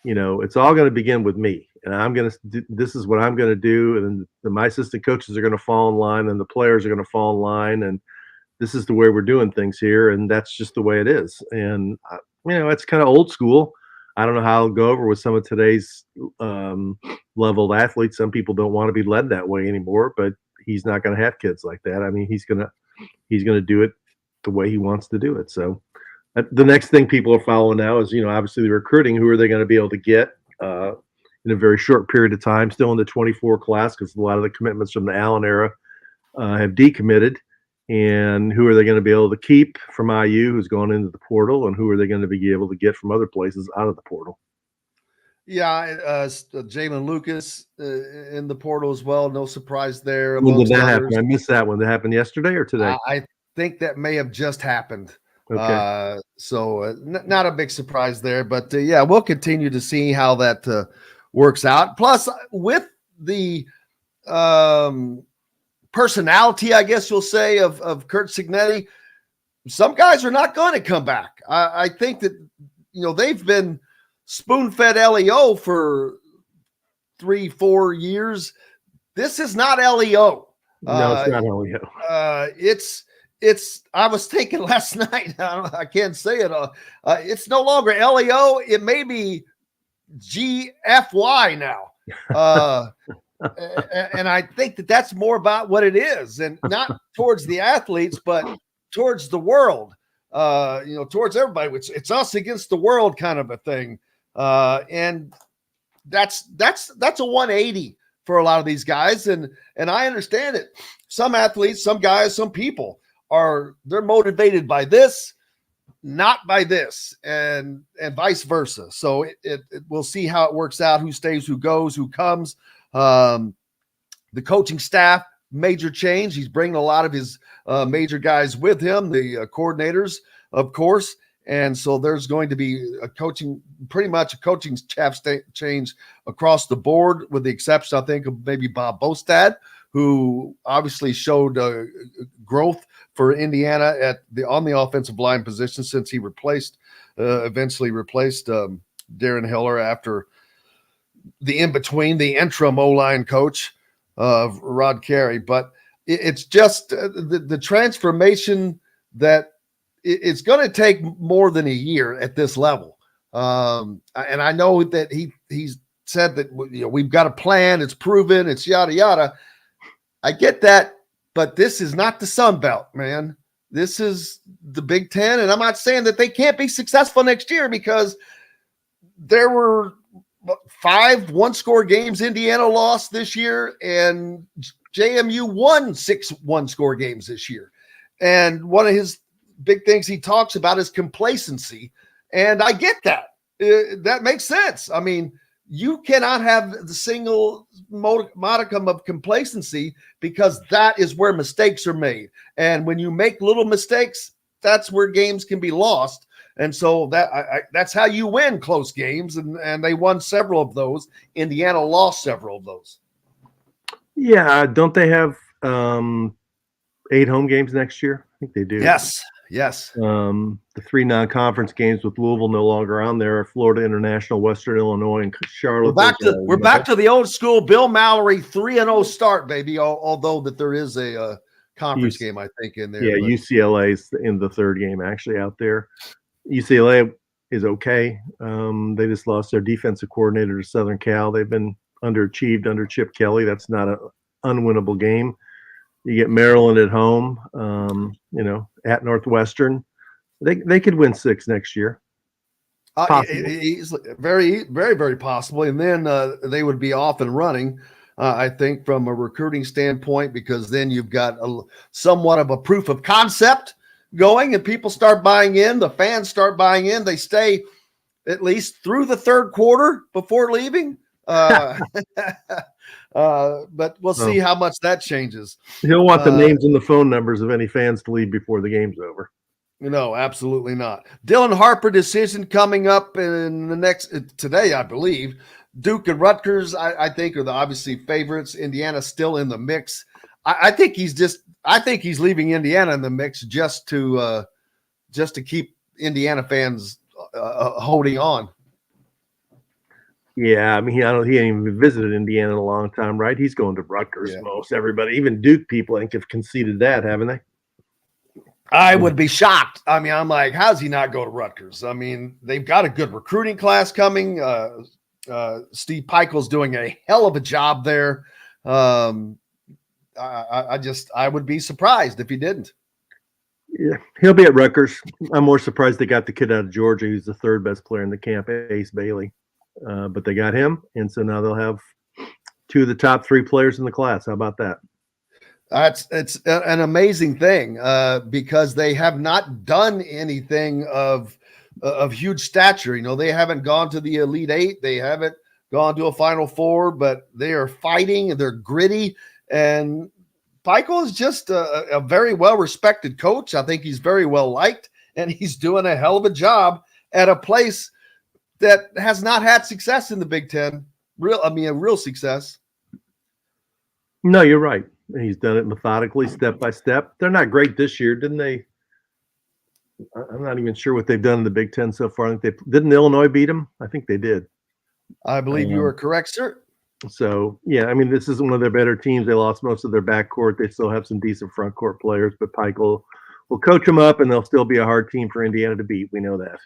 C: it's all going to begin with me, and this is what I'm going to do. And then my assistant coaches are going to fall in line, and the players are going to fall in line. And this is the way we're doing things here. And that's just the way it is. And, it's kind of old school. I don't know how it'll go over with some of today's leveled athletes. Some people don't want to be led that way anymore, but he's not going to have kids like that. I mean, he's going to do it the way he wants to do it. So the next thing people are following now is, obviously the recruiting. Who are they going to be able to get in a very short period of time, still in the 24 class, because a lot of the commitments from the Allen era have decommitted. And who are they going to be able to keep from IU who's gone into the portal, and who are they going to be able to get from other places out of the portal?
A: Yeah, Jalen Lucas in the portal as well. No surprise there.
C: When did that happen? I missed that one. That happened yesterday or today?
A: I think that may have just happened.
C: Okay.
A: So not a big surprise there, but we'll continue to see how that works out. Plus, with the personality, I guess you'll say, of Curt Cignetti, some guys are not going to come back. I think that, they've been spoon-fed LEO for 3-4 years. This is not LEO.
C: No, it's not LEO.
A: I was thinking last night, I can't say it. It's no longer LEO. It may be GFY now. And I think that's more about what it is, and not towards the athletes, but towards the world, towards everybody. It's us against the world kind of a thing. And that's a 180 for a lot of these guys. And I understand it. Some athletes, some guys, some people they're motivated by this, not by this, and vice versa. So we'll see how it works out, who stays, who goes, who comes. The coaching staff, major change. He's bringing a lot of his major guys with him, the coordinators, of course. And so there's going to be pretty much a coaching staff change across the board, with the exception, I think, of maybe Bob Bostad, who obviously showed growth for Indiana on the offensive line position since he eventually replaced Darren Hiller after the in-between, the interim O-line coach of Rod Carey. But it's just the transformation that it's going to take more than a year at this level. And I know that he's said that we've got a plan, it's proven, it's yada, yada. I get that, but this is not the Sun Belt, man. This is the Big Ten, and I'm not saying that they can't be successful next year, because there were 5 one-score games Indiana lost this year, and JMU won 6 one-score games this year. And one of his big things he talks about is complacency, and I get that. That makes sense. I mean, you cannot have the single modicum of complacency, because that is where mistakes are made. And when you make little mistakes, that's where games can be lost. And so that's how you win close games. And they won several of those. Indiana lost several of those.
C: Yeah. Don't they have 8 home games next year? I think they do.
A: Yes.
C: The 3 non-conference games with Louisville no longer on there are Florida International, Western Illinois, and Charlotte.
A: We're back to the old school Bill Mallory 3-0 start, baby. Although that there is a conference game, I think, in there.
C: Yeah, but UCLA's in the 3rd game actually out there. UCLA is okay. They just lost their defensive coordinator to Southern Cal. They've been underachieved under Chip Kelly. That's not an unwinnable game. You get Maryland at home, at Northwestern. They could win 6 next year.
A: Very, very, very possible. And then they would be off and running, I think, from a recruiting standpoint, because then you've got somewhat of a proof of concept going, and people start buying in. The fans start buying in. They stay at least through the 3rd quarter before leaving. But we'll see how much that changes.
C: You don't want the names and the phone numbers of any fans to leave before the game's over.
A: No, absolutely not. Dylan Harper decision coming up in the today, I believe. Duke and Rutgers, I think, are the obviously favorites. Indiana still in the mix. I think he's leaving Indiana in the mix just to keep Indiana fans holding on.
C: Yeah, I mean, he ain't even visited Indiana in a long time, right? He's going to Rutgers. Yeah. Most everybody, even Duke people, I think, have conceded that, haven't they?
A: I would be shocked. I mean, I'm like, how's he not go to Rutgers? I mean, they've got a good recruiting class coming. Steve Pikiell's doing a hell of a job there. I would be surprised if he didn't.
C: Yeah, he'll be at Rutgers. I'm more surprised they got the kid out of Georgia, who's the 3rd best player in the camp, Ace Bailey. But they got him, and so now they'll have 2 of the top 3 players in the class. How about that?
A: It's an amazing thing because they have not done anything of huge stature. They haven't gone to the Elite 8. They haven't gone to a Final Four, but they are fighting and they're gritty. And Pikiell is just a very well-respected coach. I think he's very well liked, and he's doing a hell of a job at a place that has not had success in the Big Ten. A real success.
C: No, you're right. He's done it methodically, step by step. They're not great this year, didn't they? I'm not even sure what they've done in the Big Ten so far. I think didn't Illinois beat them? I think they did.
A: I believe you are correct, sir.
C: So, yeah, I mean, this is one of their better teams. They lost most of their backcourt. They still have some decent front court players, but Pikiell we'll coach them up, and they'll still be a hard team for Indiana to beat. We know that.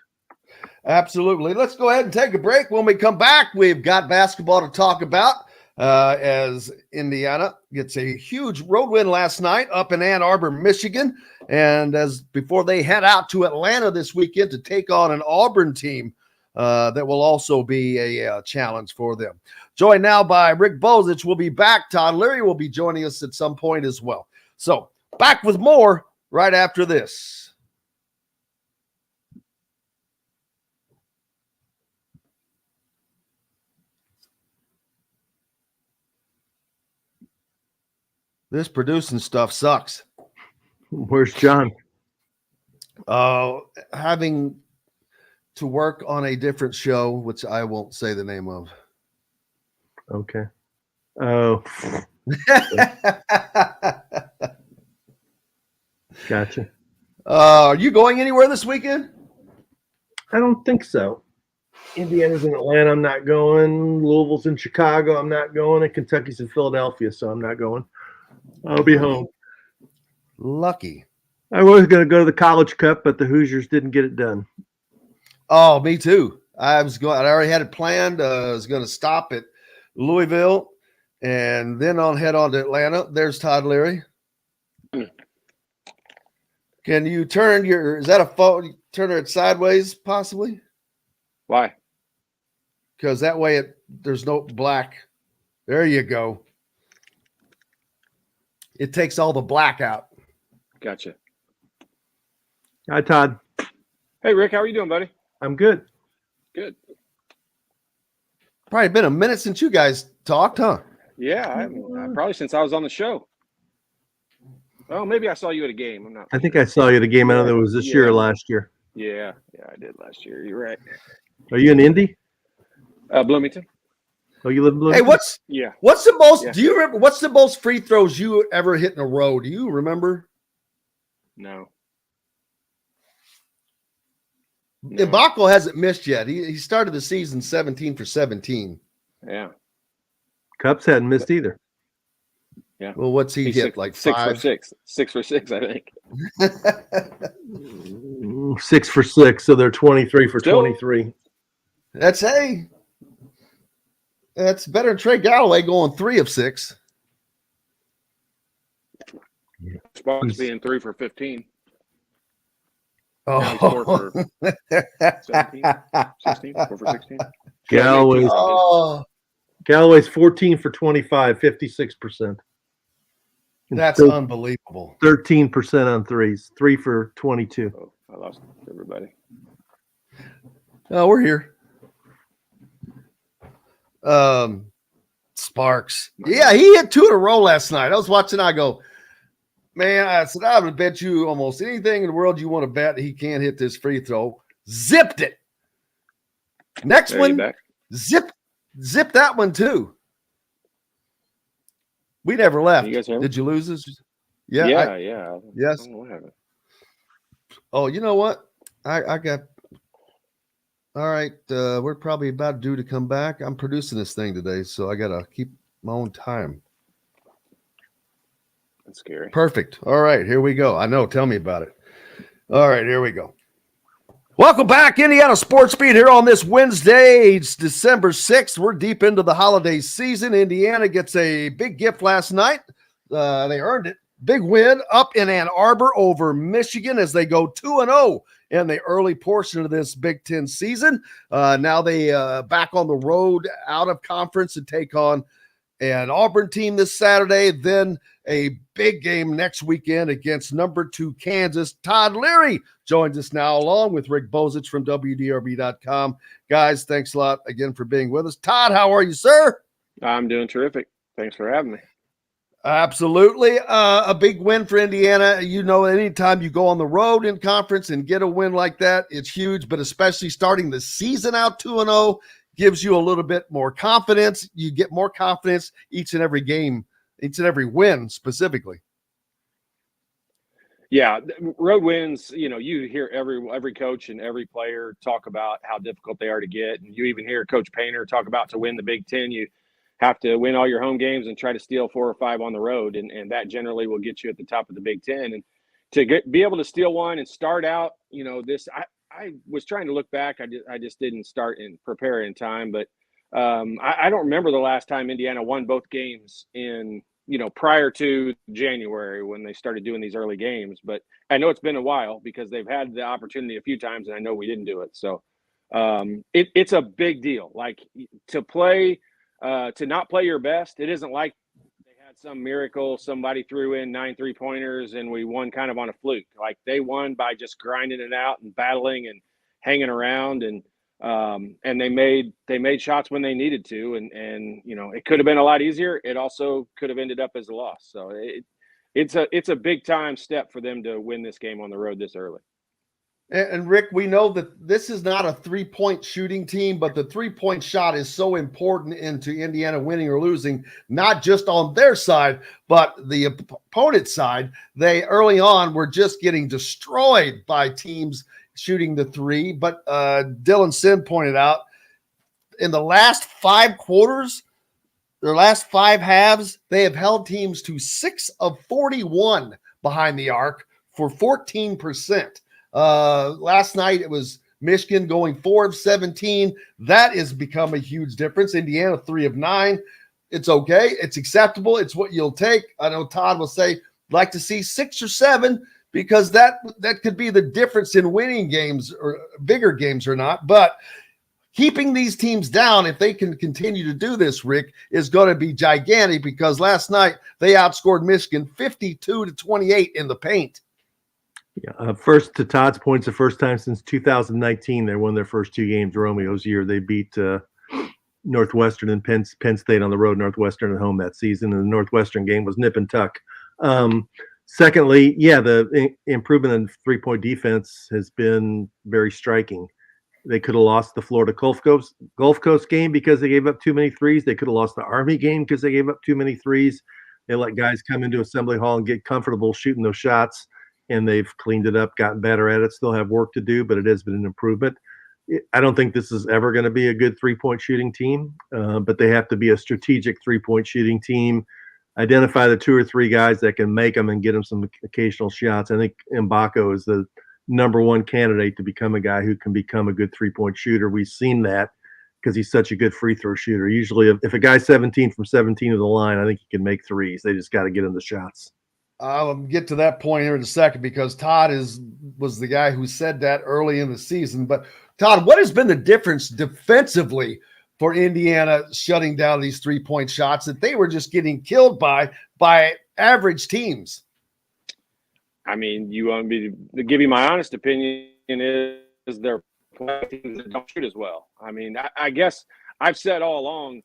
A: Absolutely. Let's go ahead and take a break. When we come back, we've got basketball to talk about as Indiana gets a huge road win last night up in Ann Arbor, Michigan. And as before they head out to Atlanta this weekend to take on an Auburn team that will also be a challenge for them. Joined now by Rick Bozich. We'll be back. Todd Leary will be joining us at some point as well. So back with more right after this. This producing stuff sucks.
C: Where's John?
A: Having to work on a different show, which I won't say the name of.
C: Okay. Oh, gotcha.
A: Are you going anywhere this weekend?
C: I don't think so. Indiana's in Atlanta. I'm not going. Louisville's in Chicago. I'm not going. And Kentucky's in Philadelphia, so I'm not going. I'll be home.
A: Lucky.
C: I was going to go to the College Cup, but the Hoosiers didn't get it done.
A: Oh, me too. I already had it planned. I was going to stop at Louisville and then head on to Atlanta. There's Todd Leary. Can you turn is that a phone? Turn it sideways, possibly?
D: Why?
A: Because that way there's no black. There you go. It takes all the black out.
D: Gotcha.
C: Hi, Todd.
D: Hey, Rick, how are you doing, buddy?
C: I'm good.
D: Good.
A: Probably been a minute since you guys talked, huh?
D: Yeah, probably since I was on the show. Oh, maybe I saw you at a game. I'm not.
C: I think I saw you at a game. I don't know if it was this year or last year.
D: Yeah, I did last year. You're right.
C: Are you in Indy?
D: Bloomington.
C: Oh, you live in Bloomington?
A: Hey, what's the most? Yeah. Do you remember what's the most free throws you ever hit in a row? Do you remember?
D: No.
A: Ibako hasn't missed yet. He started the season 17 for 17.
D: Yeah.
C: Cubs hadn't missed either.
A: Yeah. Well, what's he hit? Like
D: 6
A: 5?
D: for 6. 6 for 6, I think.
C: 6 for 6, so they're 23 for 23.
A: That's better than Trey Galloway going 3 of 6.
D: Sparks being 3 for 15.
A: Oh,
D: now he's 4 for 17, 16, 4 for 16.
C: Galloway's 14 for 25, 56%.
A: That's unbelievable.
C: 13% on threes, 3 for 22.
D: Oh, I lost everybody.
A: Oh, we're here. Sparks. Yeah, he hit 2 in a row last night. I was watching. I go, man, I said, I would bet you almost anything in the world you want to bet he can't hit this free throw. Zipped it. Next one, zip that one too. We never left.
D: You guys hear me?
A: Did you lose this? Yeah.
D: Yeah.
A: Yes. Oh, you know what? I got. All right. We're probably about due to come back. I'm producing this thing today, so I got to keep my own time.
D: That's scary.
A: Perfect. All right. Here we go. I know. Tell me about it. All right. Here we go. Welcome back, Indiana Sports Beat, here on this Wednesday. It's December 6th. We're deep into the holiday season. Indiana gets a big gift last night. They earned it. Big win up in Ann Arbor over Michigan as they go 2-0 in the early portion of this Big Ten season. Now they back on the road out of conference and take on an Auburn team this Saturday, then a big game next weekend against number 2 Kansas. Todd Leary joins us now along with Rick Bozich from WDRB.com. Guys, thanks a lot again for being with us. Todd, how are you, sir?
D: I'm doing terrific. Thanks for having me.
A: Absolutely. A big win for Indiana. You know, anytime you go on the road in conference and get a win like that, it's huge, but especially starting the season out 2-0 gives you a little bit more confidence. You get more confidence each and every game, each and every win specifically.
D: Yeah, road wins, you hear every coach and every player talk about how difficult they are to get. And you even hear Coach Painter talk about to win the Big Ten, you have to win all your home games and try to steal 4 or 5 on the road. And that generally will get you at the top of the Big Ten. And be able to steal one and start out, this. I was trying to look back. I just didn't start and prepare in time, but I don't remember the last time Indiana won both games in prior to January when they started doing these early games. But I know it's been a while because they've had the opportunity a few times, and I know we didn't do it. So it's a big deal. Like to not play your best. It isn't like they had some miracle, somebody threw in 9 3-pointers and we won kind of on a fluke. Like they won by just grinding it out and battling and hanging around, and they made shots when they needed to, and it could have been a lot easier. It also could have ended up as a loss. So it's a big time step for them to win this game on the road this early.
A: And Rick, we know that this is not a 3-point shooting team, but the 3-point shot is so important into Indiana winning or losing, not just on their side, but the opponent's side. They early on were just getting destroyed by teams shooting the 3. But Dylan Sinn pointed out in the last 5 quarters, their last 5 halves, they have held teams to 6 of 41 behind the arc for 14%. Last night it was Michigan going 4 of 17. That has become a huge difference. Indiana 3 of 9. It's okay. It's acceptable. It's what you'll take. I know Todd will say, like to see 6 or 7 because that could be the difference in winning games or bigger games or not. But keeping these teams down, if they can continue to do this, Rick, is going to be gigantic because last night they outscored Michigan 52-28 in the paint.
C: Yeah, first to Todd's points, the first time since 2019 they won their first 2 games. Romeo's year, they beat Northwestern and Penn State on the road, Northwestern at home that season, and the Northwestern game was nip and tuck. Secondly, the improvement in 3-point defense has been very striking. They could have lost the Florida Gulf Coast game because they gave up too many threes. They could have lost the Army game because they gave up too many threes. They let guys come into Assembly Hall and get comfortable shooting those shots. And they've cleaned it up, gotten better at it, still have work to do, but it has been an improvement. I don't think this is ever going to be a good 3-point shooting team, but they have to be a strategic 3-point shooting team, identify the 2 or 3 guys that can make them and get them some occasional shots. I think Mbako is the number 1 candidate to become a guy who can become a good 3-point shooter. We've seen that because he's such a good free throw shooter. Usually if a guy's 17 from 17 of the line, I think he can make threes. They just got to get him the shots.
A: I'll get to that point here in a second because Todd was the guy who said that early in the season. But Todd, what has been the difference defensively for Indiana shutting down these 3-point shots that they were just getting killed by average teams?
D: I mean, you want me to give you my honest opinion is they're playing teams that don't shoot as well. I mean, I guess I've said all along,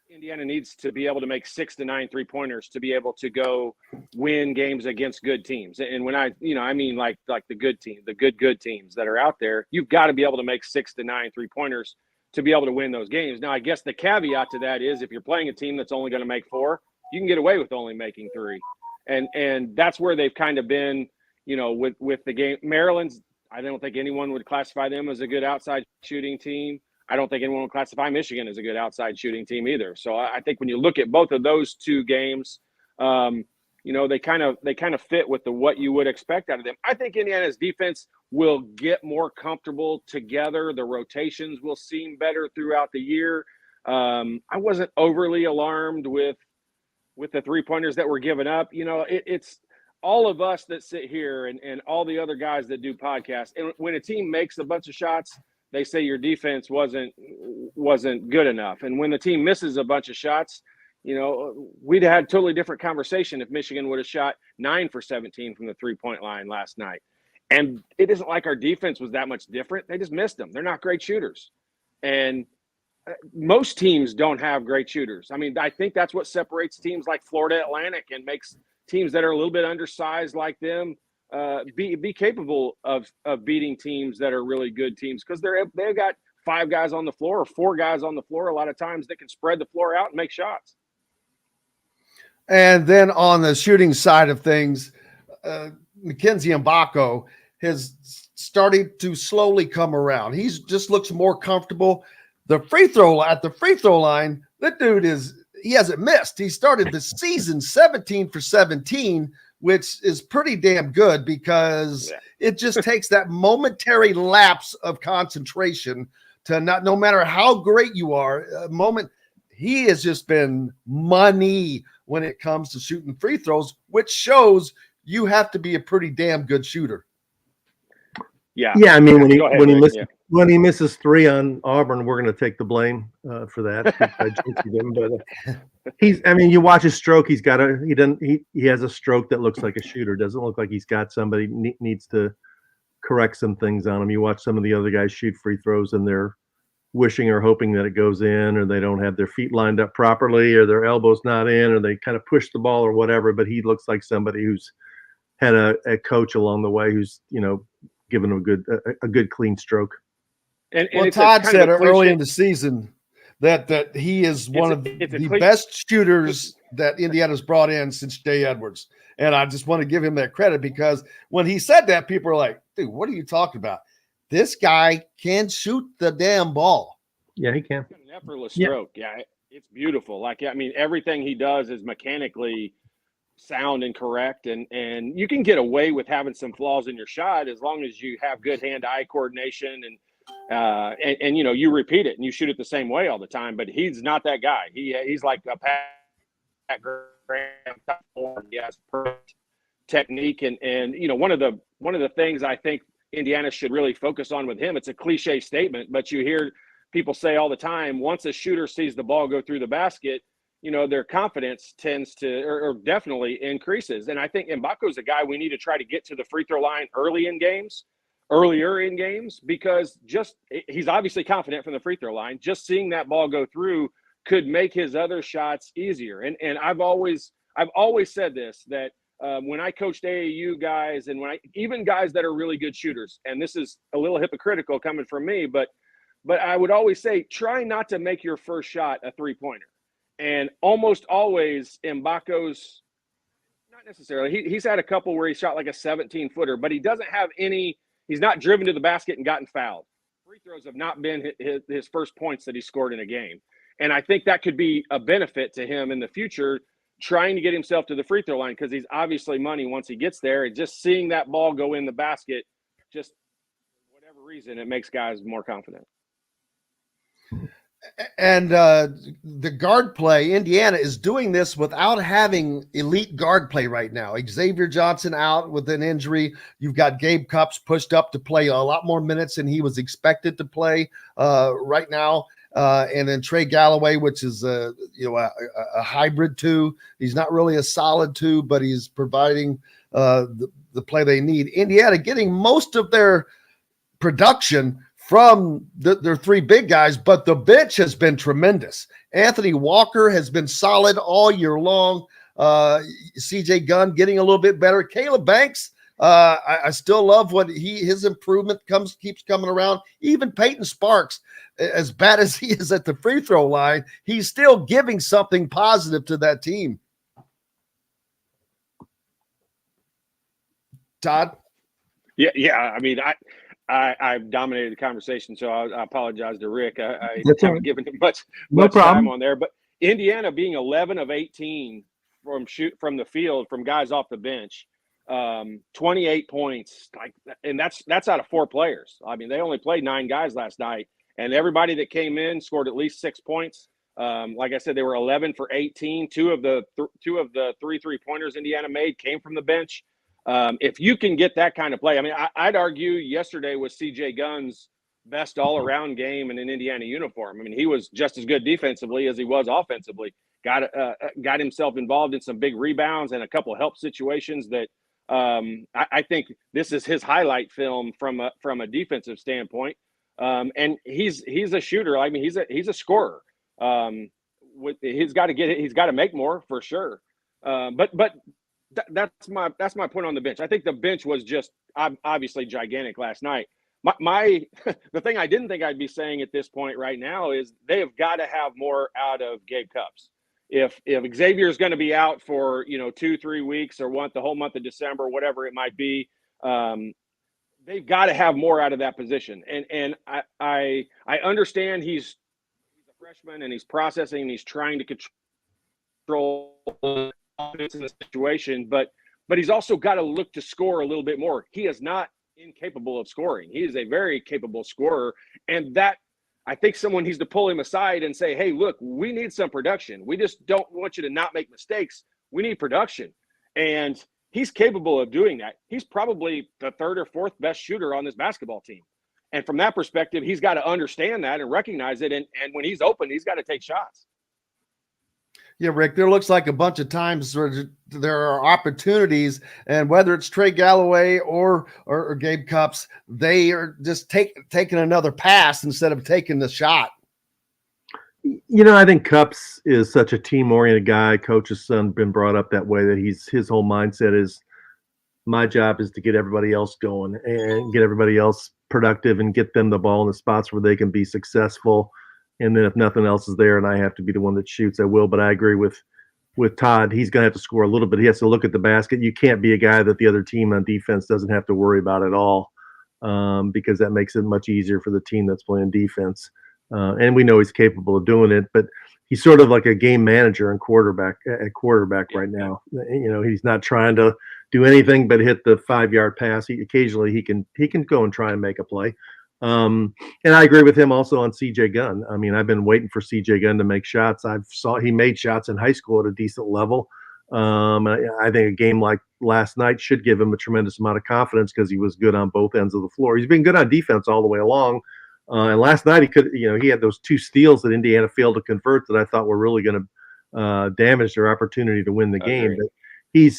D: Indiana needs to be able to make 6 to 9 3-pointers to be able to go win games against good teams. And when I mean like the good team, the good teams that are out there, you've got to be able to make 6 to 9 3-pointers to be able to win those games. Now, I guess the caveat to that is if you're playing a team that's only going to make 4, you can get away with only making 3. And that's where they've kind of been, with the game. Maryland's, I don't think anyone would classify them as a good outside shooting team. I don't think anyone would classify Michigan as a good outside shooting team either. So I think when you look at both of those 2 games, they kind of fit with what you would expect out of them. I think Indiana's defense will get more comfortable together. The rotations will seem better throughout the year. I wasn't overly alarmed with the 3-pointers that were given up. It's all of us that sit here and all the other guys that do podcasts. And when a team makes a bunch of shots, they say your defense wasn't good enough. And when the team misses a bunch of shots, we'd have had a totally different conversation if Michigan would have shot 9 for 17 from the 3-point line last night. And it isn't like our defense was that much different. They just missed them. They're not great shooters. And most teams don't have great shooters. I mean, I think that's what separates teams like Florida Atlantic and makes teams that are a little bit undersized like them be capable of beating teams that are really good teams because they've got 5 guys on the floor or 4 guys on the floor a lot of times that can spread the floor out and make shots.
A: And then on the shooting side of things, Mackenzie Mbako has started to slowly come around. He just looks more comfortable. At the free throw line, that dude he hasn't missed. He started the season 17 for 17 which is pretty damn good because it just takes that momentary lapse of concentration to not, no matter how great you are, he has just been money when it comes to shooting free throws, which shows you have to be a pretty damn good shooter.
C: Yeah. I mean, when he misses 3 on Auburn, we're going to take the blame for that. But you watch his stroke. He has a stroke that looks like a shooter. Doesn't look like he's got somebody needs to correct some things on him. You watch some of the other guys shoot free throws and they're wishing or hoping that it goes in, or they don't have their feet lined up properly, or their elbows not in, or they kind of push the ball or whatever. But he looks like somebody who's had a coach along the way who's, given him a good clean stroke.
A: And Todd said early in the season that he is one of the best shooters that Indiana's brought in since Jay Edwards. And I just want to give him that credit, because when he said that, people are like, dude, what are you talking about? This guy can shoot the damn ball.
C: Yeah, he can.
D: He's got an effortless stroke. Yeah, it's beautiful. Everything he does is mechanically sound and correct, and you can get away with having some flaws in your shot as long as you have good hand-eye coordination and you repeat it and you shoot it the same way all the time. But he's not that guy. He's like a Pat Graham type form. He has perfect technique, and one of the things I think Indiana should really focus on with him. It's a cliche statement, but you hear people say all the time, once a shooter sees the ball go through the basket, their confidence tends to, or definitely increases. And I think Mbako's a guy we need to try to get to the free throw line earlier in games, because he's obviously confident from the free throw line. Just seeing that ball go through could make his other shots easier. And I've always said this, that when I coached AAU guys, and even guys that are really good shooters, and this is a little hypocritical coming from me, but I would always say, try not to make your first shot a 3-pointer. And almost always Mbako's, not necessarily, he's had a couple where he shot like a 17-footer, but he doesn't have any, he's not driven to the basket and gotten fouled. Free throws have not been his first points that he scored in a game. And I think that could be a benefit to him in the future, trying to get himself to the free throw line, because he's obviously money once he gets there. And just seeing that ball go in the basket, just for whatever reason, it makes guys more confident.
A: And the guard play, Indiana is doing this without having elite guard play right now. Xavier Johnson out with an injury. You've got Gabe Cupps pushed up to play a lot more minutes than he was expected to play right now. And then Trey Galloway, which is a hybrid 2. He's not really a solid 2, but he's providing the play they need. Indiana getting most of their production from their 3 big guys, but the bench has been tremendous. Anthony Walker has been solid all year long. CJ Gunn getting a little bit better. Caleb Banks, I still love what his improvement keeps coming around. Even Peyton Sparks, as bad as he is at the free throw line, he's still giving something positive to that team. Todd?
D: Yeah. I mean, I've dominated the conversation, so I apologize to Rick. I haven't given him much time on there. But Indiana being 11 of 18 from the field from guys off the bench, 28 points, and that's out of 4 players. I mean, they only played 9 guys last night, and everybody that came in scored at least 6 points. Like I said, they were 11 for 18. Two of the 3 3-pointers Indiana made came from the bench. If you can get that kind of play, I mean, I'd argue yesterday was CJ Gunn's best all-around game in an Indiana uniform. I mean, he was just as good defensively as he was offensively. Got himself involved in some big rebounds and a couple of help situations that I think this is his highlight film from a defensive standpoint. And he's a shooter. I mean, he's a scorer. He's got to make more for sure. But that's my point on the bench. I think the bench was just obviously gigantic last night. The thing I didn't think I'd be saying at this point right now is they have got to have more out of Gabe Cupps. If Xavier is going to be out for 2-3 weeks or the whole month of December, whatever it might be, they've got to have more out of that position. And I understand he's a freshman and he's processing and he's trying to control offense in the situation, but but he's also got to look to score a little bit more. He is not incapable of scoring. He is a very capable scorer, and that I think someone needs to pull him aside and say, hey, look, we need some production. We just don't want you to not make mistakes. We need production. And he's capable of doing that. He's probably the third or fourth best shooter on this basketball team. And from that perspective, he's got to understand that and recognize it. And when he's open, he's got to take shots.
A: Yeah, Rick, there looks like a bunch of times where there are opportunities, and whether it's Trey Galloway or Gabe Cupps, they are just taking another pass instead of taking the shot.
C: I think Cupps is such a team-oriented guy. Coach's son been brought up that way, that his whole mindset is, my job is to get everybody else going and get everybody else productive and get them the ball in the spots where they can be successful. And then if nothing else is there and I have to be the one that shoots, I will. But I agree with Todd. He's going to have to score a little bit. He has to look at the basket. You can't be a guy that the other team on defense doesn't have to worry about at all, because that makes it much easier for the team that's playing defense. And we know he's capable of doing it, but he's sort of like a game manager and quarterback right now. He's not trying to do anything but hit the 5-yard pass. Occasionally he can go and try and make a play. And I agree with him also on CJ Gunn. I mean, I've been waiting for CJ Gunn to make shots. He made shots in high school at a decent level. I think a game like last night should give him a tremendous amount of confidence because he was good on both ends of the floor. He's been good on defense all the way along. And last night he had those 2 steals that Indiana failed to convert that I thought were really going to damage their opportunity to win the game. But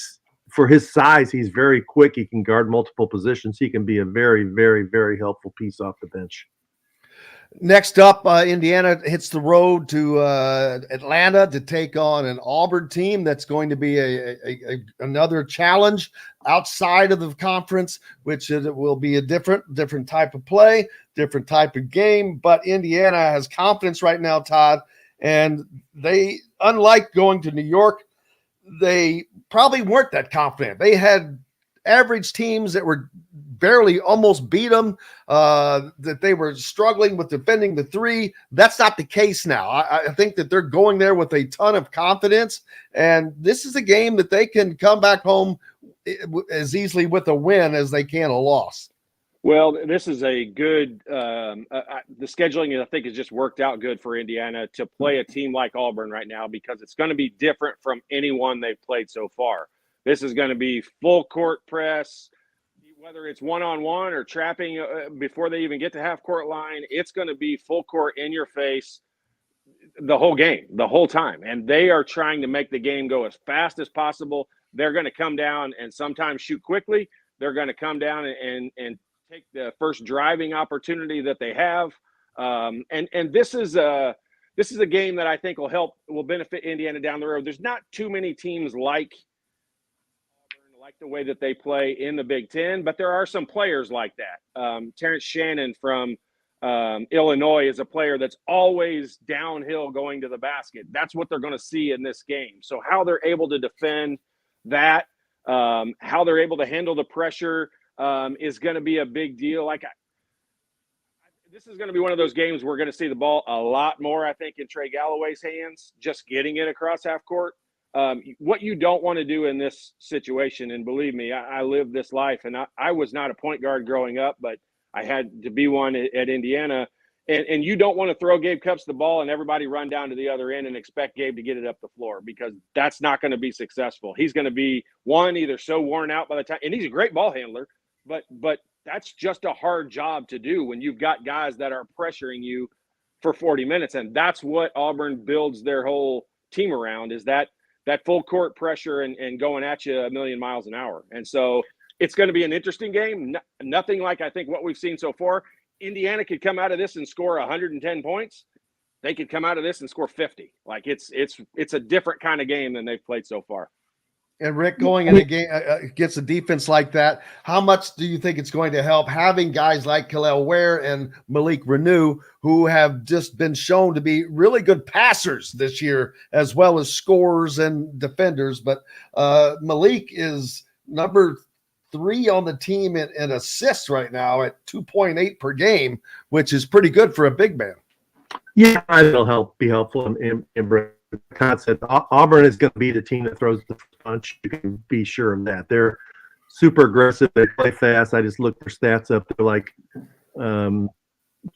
C: for his size, he's very quick. He can guard multiple positions. He can be a very, very, very helpful piece off the bench.
A: Next up, Indiana hits the road to Atlanta to take on an Auburn team that's going to be another challenge outside of the conference, which will be a different type of play, different type of game. But Indiana has confidence right now, Todd, and they, unlike going to New York, they probably weren't that confident. They had average teams that were barely almost beat them, that they were struggling with defending the 3. That's not the case now. I think that they're going there with a ton of confidence, and this is a game that they can come back home as easily with a win as they can a loss.
D: Well, this is a good the scheduling, I think, has just worked out good for Indiana to play a team like Auburn right now, because it's going to be different from anyone they've played so far. This is going to be full court press, whether it's one-on-one or trapping before they even get to half-court line. It's going to be full court in your face the whole game, the whole time. And they are trying to make the game go as fast as possible. They're going to come down and sometimes shoot quickly. They're going to come down and take the first driving opportunity that they have. And this is a game that I think will benefit Indiana down the road. There's not too many teams like the way that they play in the Big Ten, but there are some players like that. Terrence Shannon from Illinois is a player that's always downhill going to the basket. That's what they're going to see in this game. So how they're able to defend that, how they're able to handle the pressure is going to be a big deal. This is going to be one of those games we're going to see the ball a lot more, I think, in Trey Galloway's hands, just getting it across half court. What you don't want to do in this situation, and believe me, I lived this life, and I was not a point guard growing up, but I had to be one at Indiana. And you don't want to throw Gabe Cupps the ball and everybody run down to the other end and expect Gabe to get it up the floor, because that's not going to be successful. He's going to be, either so worn out by the time, and he's a great ball handler, but that's just a hard job to do when you've got guys that are pressuring you for 40 minutes. And that's what Auburn builds their whole team around, is that full court pressure and going at you a million miles an hour. And so it's going to be an interesting game. Nothing like, I think, what we've seen so far. Indiana could come out of this and score 110 points. They could come out of this and score 50. Like it's a different kind of game than they've played so far.
A: And Rick, going in a game against a defense like that, how much do you think it's going to help having guys like Kel'el Ware and Malik Renew, who have just been shown to be really good passers this year, as well as scorers and defenders? But Malik is number 3 on the team in assists right now at 2.8 per game, which is pretty good for a big man.
C: Yeah, it'll be helpful in Todd said, Auburn is going to be the team that throws the punch. You can be sure of that. They're super aggressive. They play fast. I just looked their stats up. They're like 15th,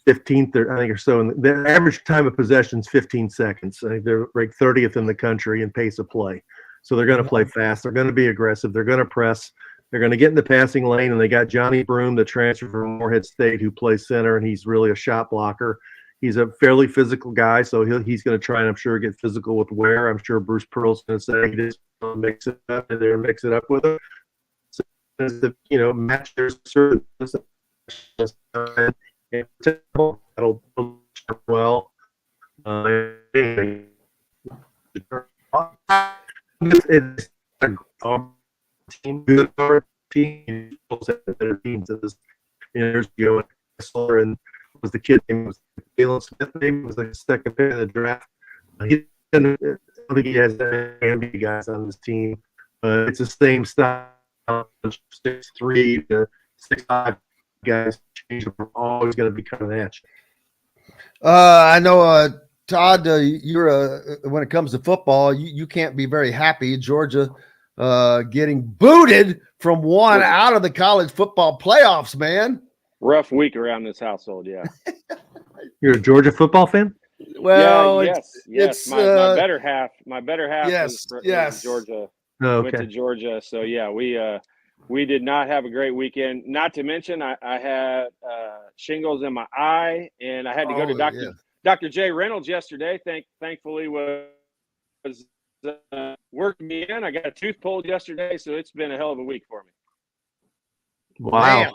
C: I think, or so. And their average time of possession is 15 seconds. I think they're ranked 30th in the country in pace of play. So they're going to play fast. They're going to be aggressive. They're going to press. They're going to get in the passing lane. And they got Johnny Broom, the transfer from Morehead State, who plays center, and he's really a shot blocker. He's a fairly physical guy, so he's going to try and I'm sure get physical with Ware. I'm sure Bruce Pearl's going to say just mix it up and there mix it up with him. So match their certain that'll well. It's a team, good team. Better teams. There's Joe and was the kid name was Jalen Smith. Maybe was the second pick in the draft. I don't think he has any guys on this team. It's the same style, 6'3" to 6'5" guys. Change are always going to be coming at you.
A: I know, Todd. You're when it comes to football, you can't be very happy. Georgia getting booted from one out of the college football playoffs, man.
D: Rough week around this household, yeah.
C: You're a Georgia football fan?
D: Well, yeah, yes. My better half.
A: Yes,
D: was Georgia.
C: Oh, okay.
D: Went to Georgia, so yeah, we did not have a great weekend. Not to mention, I had shingles in my eye, and I had to go to Dr. Jay Reynolds yesterday. Thankfully was working me in. I got a tooth pulled yesterday, so it's been a hell of a week for me.
C: Wow.
A: Man.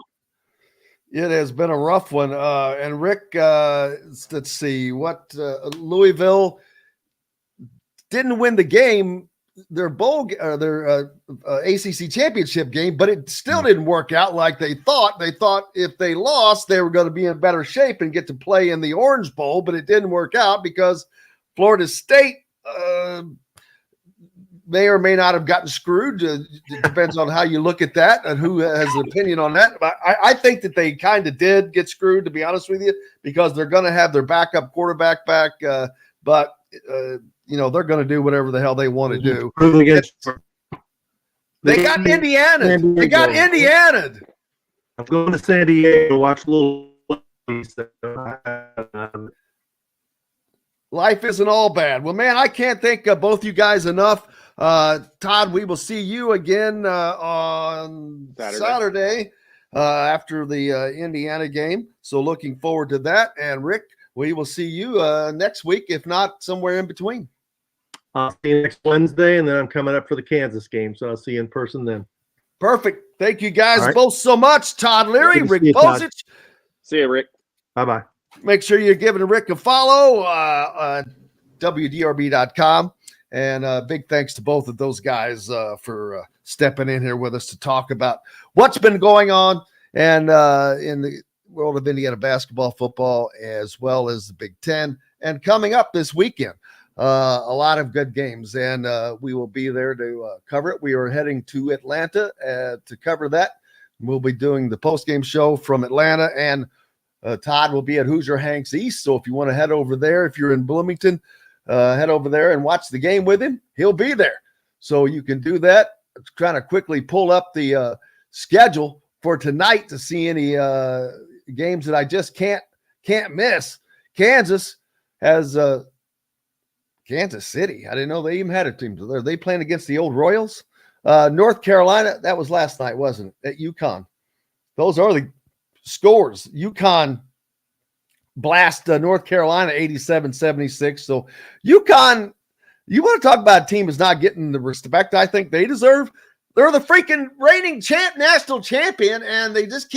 A: It has been a rough one. And Rick, let's see what Louisville didn't win the game, their ACC championship game, but it still didn't work out like they thought. They thought if they lost, they were going to be in better shape and get to play in the Orange Bowl, but it didn't work out because Florida State may or may not have gotten screwed. It depends on how you look at that and who has an opinion on that. But I think that they kind of did get screwed, to be honest with you, because they're going to have their backup quarterback back. But they're going to do whatever the hell they want to do. They got Indiana. They got Indiana.
C: I'm going to San Diego to watch a little.
A: Life isn't all bad. Well, man, I can't thank both you guys enough. Todd, we will see you again on Saturday after the Indiana game. So looking forward to that. And Rick, we will see you next week, if not somewhere in between.
C: I'll see you next Wednesday, and then I'm coming up for the Kansas game, so I'll see you in person then.
A: Perfect. Thank you guys both so much. Todd Leary, Rick Bozich.
D: See you, Rick.
C: Bye-bye.
A: Make sure you're giving Rick a follow, WDRB.com. And big thanks to both of those guys for stepping in here with us to talk about what's been going on and in the world of Indiana basketball, football, as well as the Big Ten. And coming up this weekend, a lot of good games, and we will be there to cover it. We are heading to Atlanta to cover that. We'll be doing the postgame show from Atlanta, and Todd will be at Hoosier Hanks East. So if you want to head over there, if you're in Bloomington, head over there and watch the game with him. He'll be there. So you can do that. Trying to quickly pull up the schedule for tonight to see any games that I just can't miss. Kansas has Kansas City. I didn't know they even had a team. Are they playing against the old Royals? North Carolina, that was last night, wasn't it? At UConn. Those are the scores. UConn blast North Carolina 87-76. So UConn, you want to talk about a team is not getting the respect I think they deserve. They're the freaking reigning national champion, and they just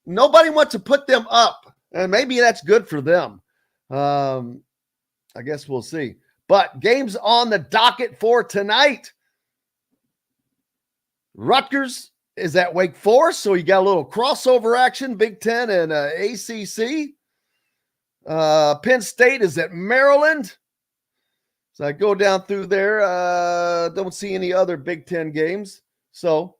A: nobody wants to put them up. And maybe that's good for them. I guess we'll see. But games on the docket for tonight. Rutgers is at Wake Forest, so you got a little crossover action, Big Ten and ACC. Penn State is at Maryland. So I go down through there. Don't see any other Big Ten games. So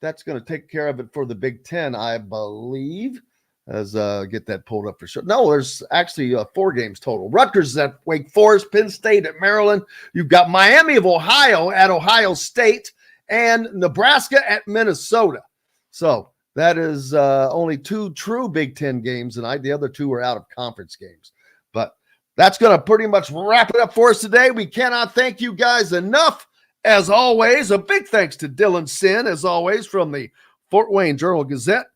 A: that's going to take care of it for the Big Ten, I believe. as get that pulled up for sure. No, there's actually 4 games total. Rutgers is at Wake Forest, Penn State at Maryland. You've got Miami of Ohio at Ohio State, and Nebraska at Minnesota. So that is only 2 true Big Ten games tonight. The other 2 are out of conference games. But that's going to pretty much wrap it up for us today. We cannot thank you guys enough. As always, a big thanks to Dylan Sinn, as always, from the Fort Wayne Journal-Gazette.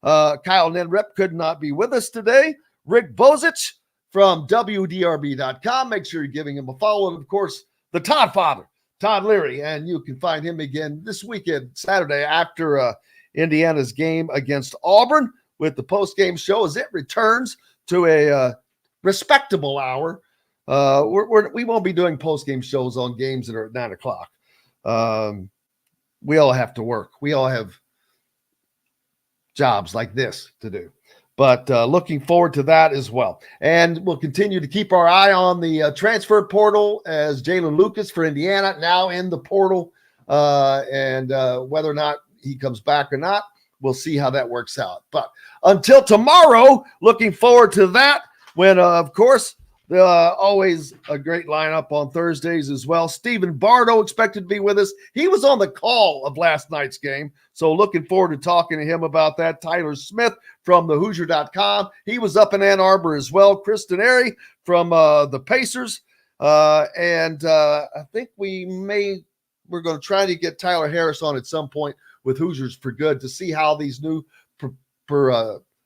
A: Kyle Neddenriep could not be with us today. Rick Bozich from WDRB.com. Make sure you're giving him a follow. And, of course, the Todd father, Todd Leary. And you can find him again this weekend, Saturday, after Indiana's game against Auburn with the post-game show as it returns to a respectable hour. We won't be doing post-game shows on games that are at 9 o'clock. We all have to work. We all have jobs like this to do. But looking forward to that as well. And we'll continue to keep our eye on the transfer portal as Jalen Lucas for Indiana now in the portal. And whether or not he comes back or not, we'll see how that works out. But until tomorrow, looking forward to that when, of course, always a great lineup on Thursdays as well. Stephen Bardo expected to be with us. He was on the call of last night's game, so looking forward to talking to him about that. Tyler Smith from the Hoosier.com. He was up in Ann Arbor as well. Kristen Airy from the Pacers. And I think we're going to try to get Tyler Harris on at some point with Hoosiers for Good to see how these new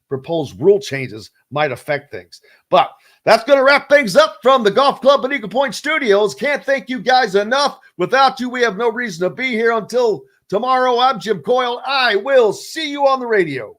A: proposed rule changes might affect things. But that's going to wrap things up from the Golf Club at Eagle Point Studios. Can't thank you guys enough. Without you, we have no reason to be here. Until tomorrow, I'm Jim Coyle. I will see you on the radio.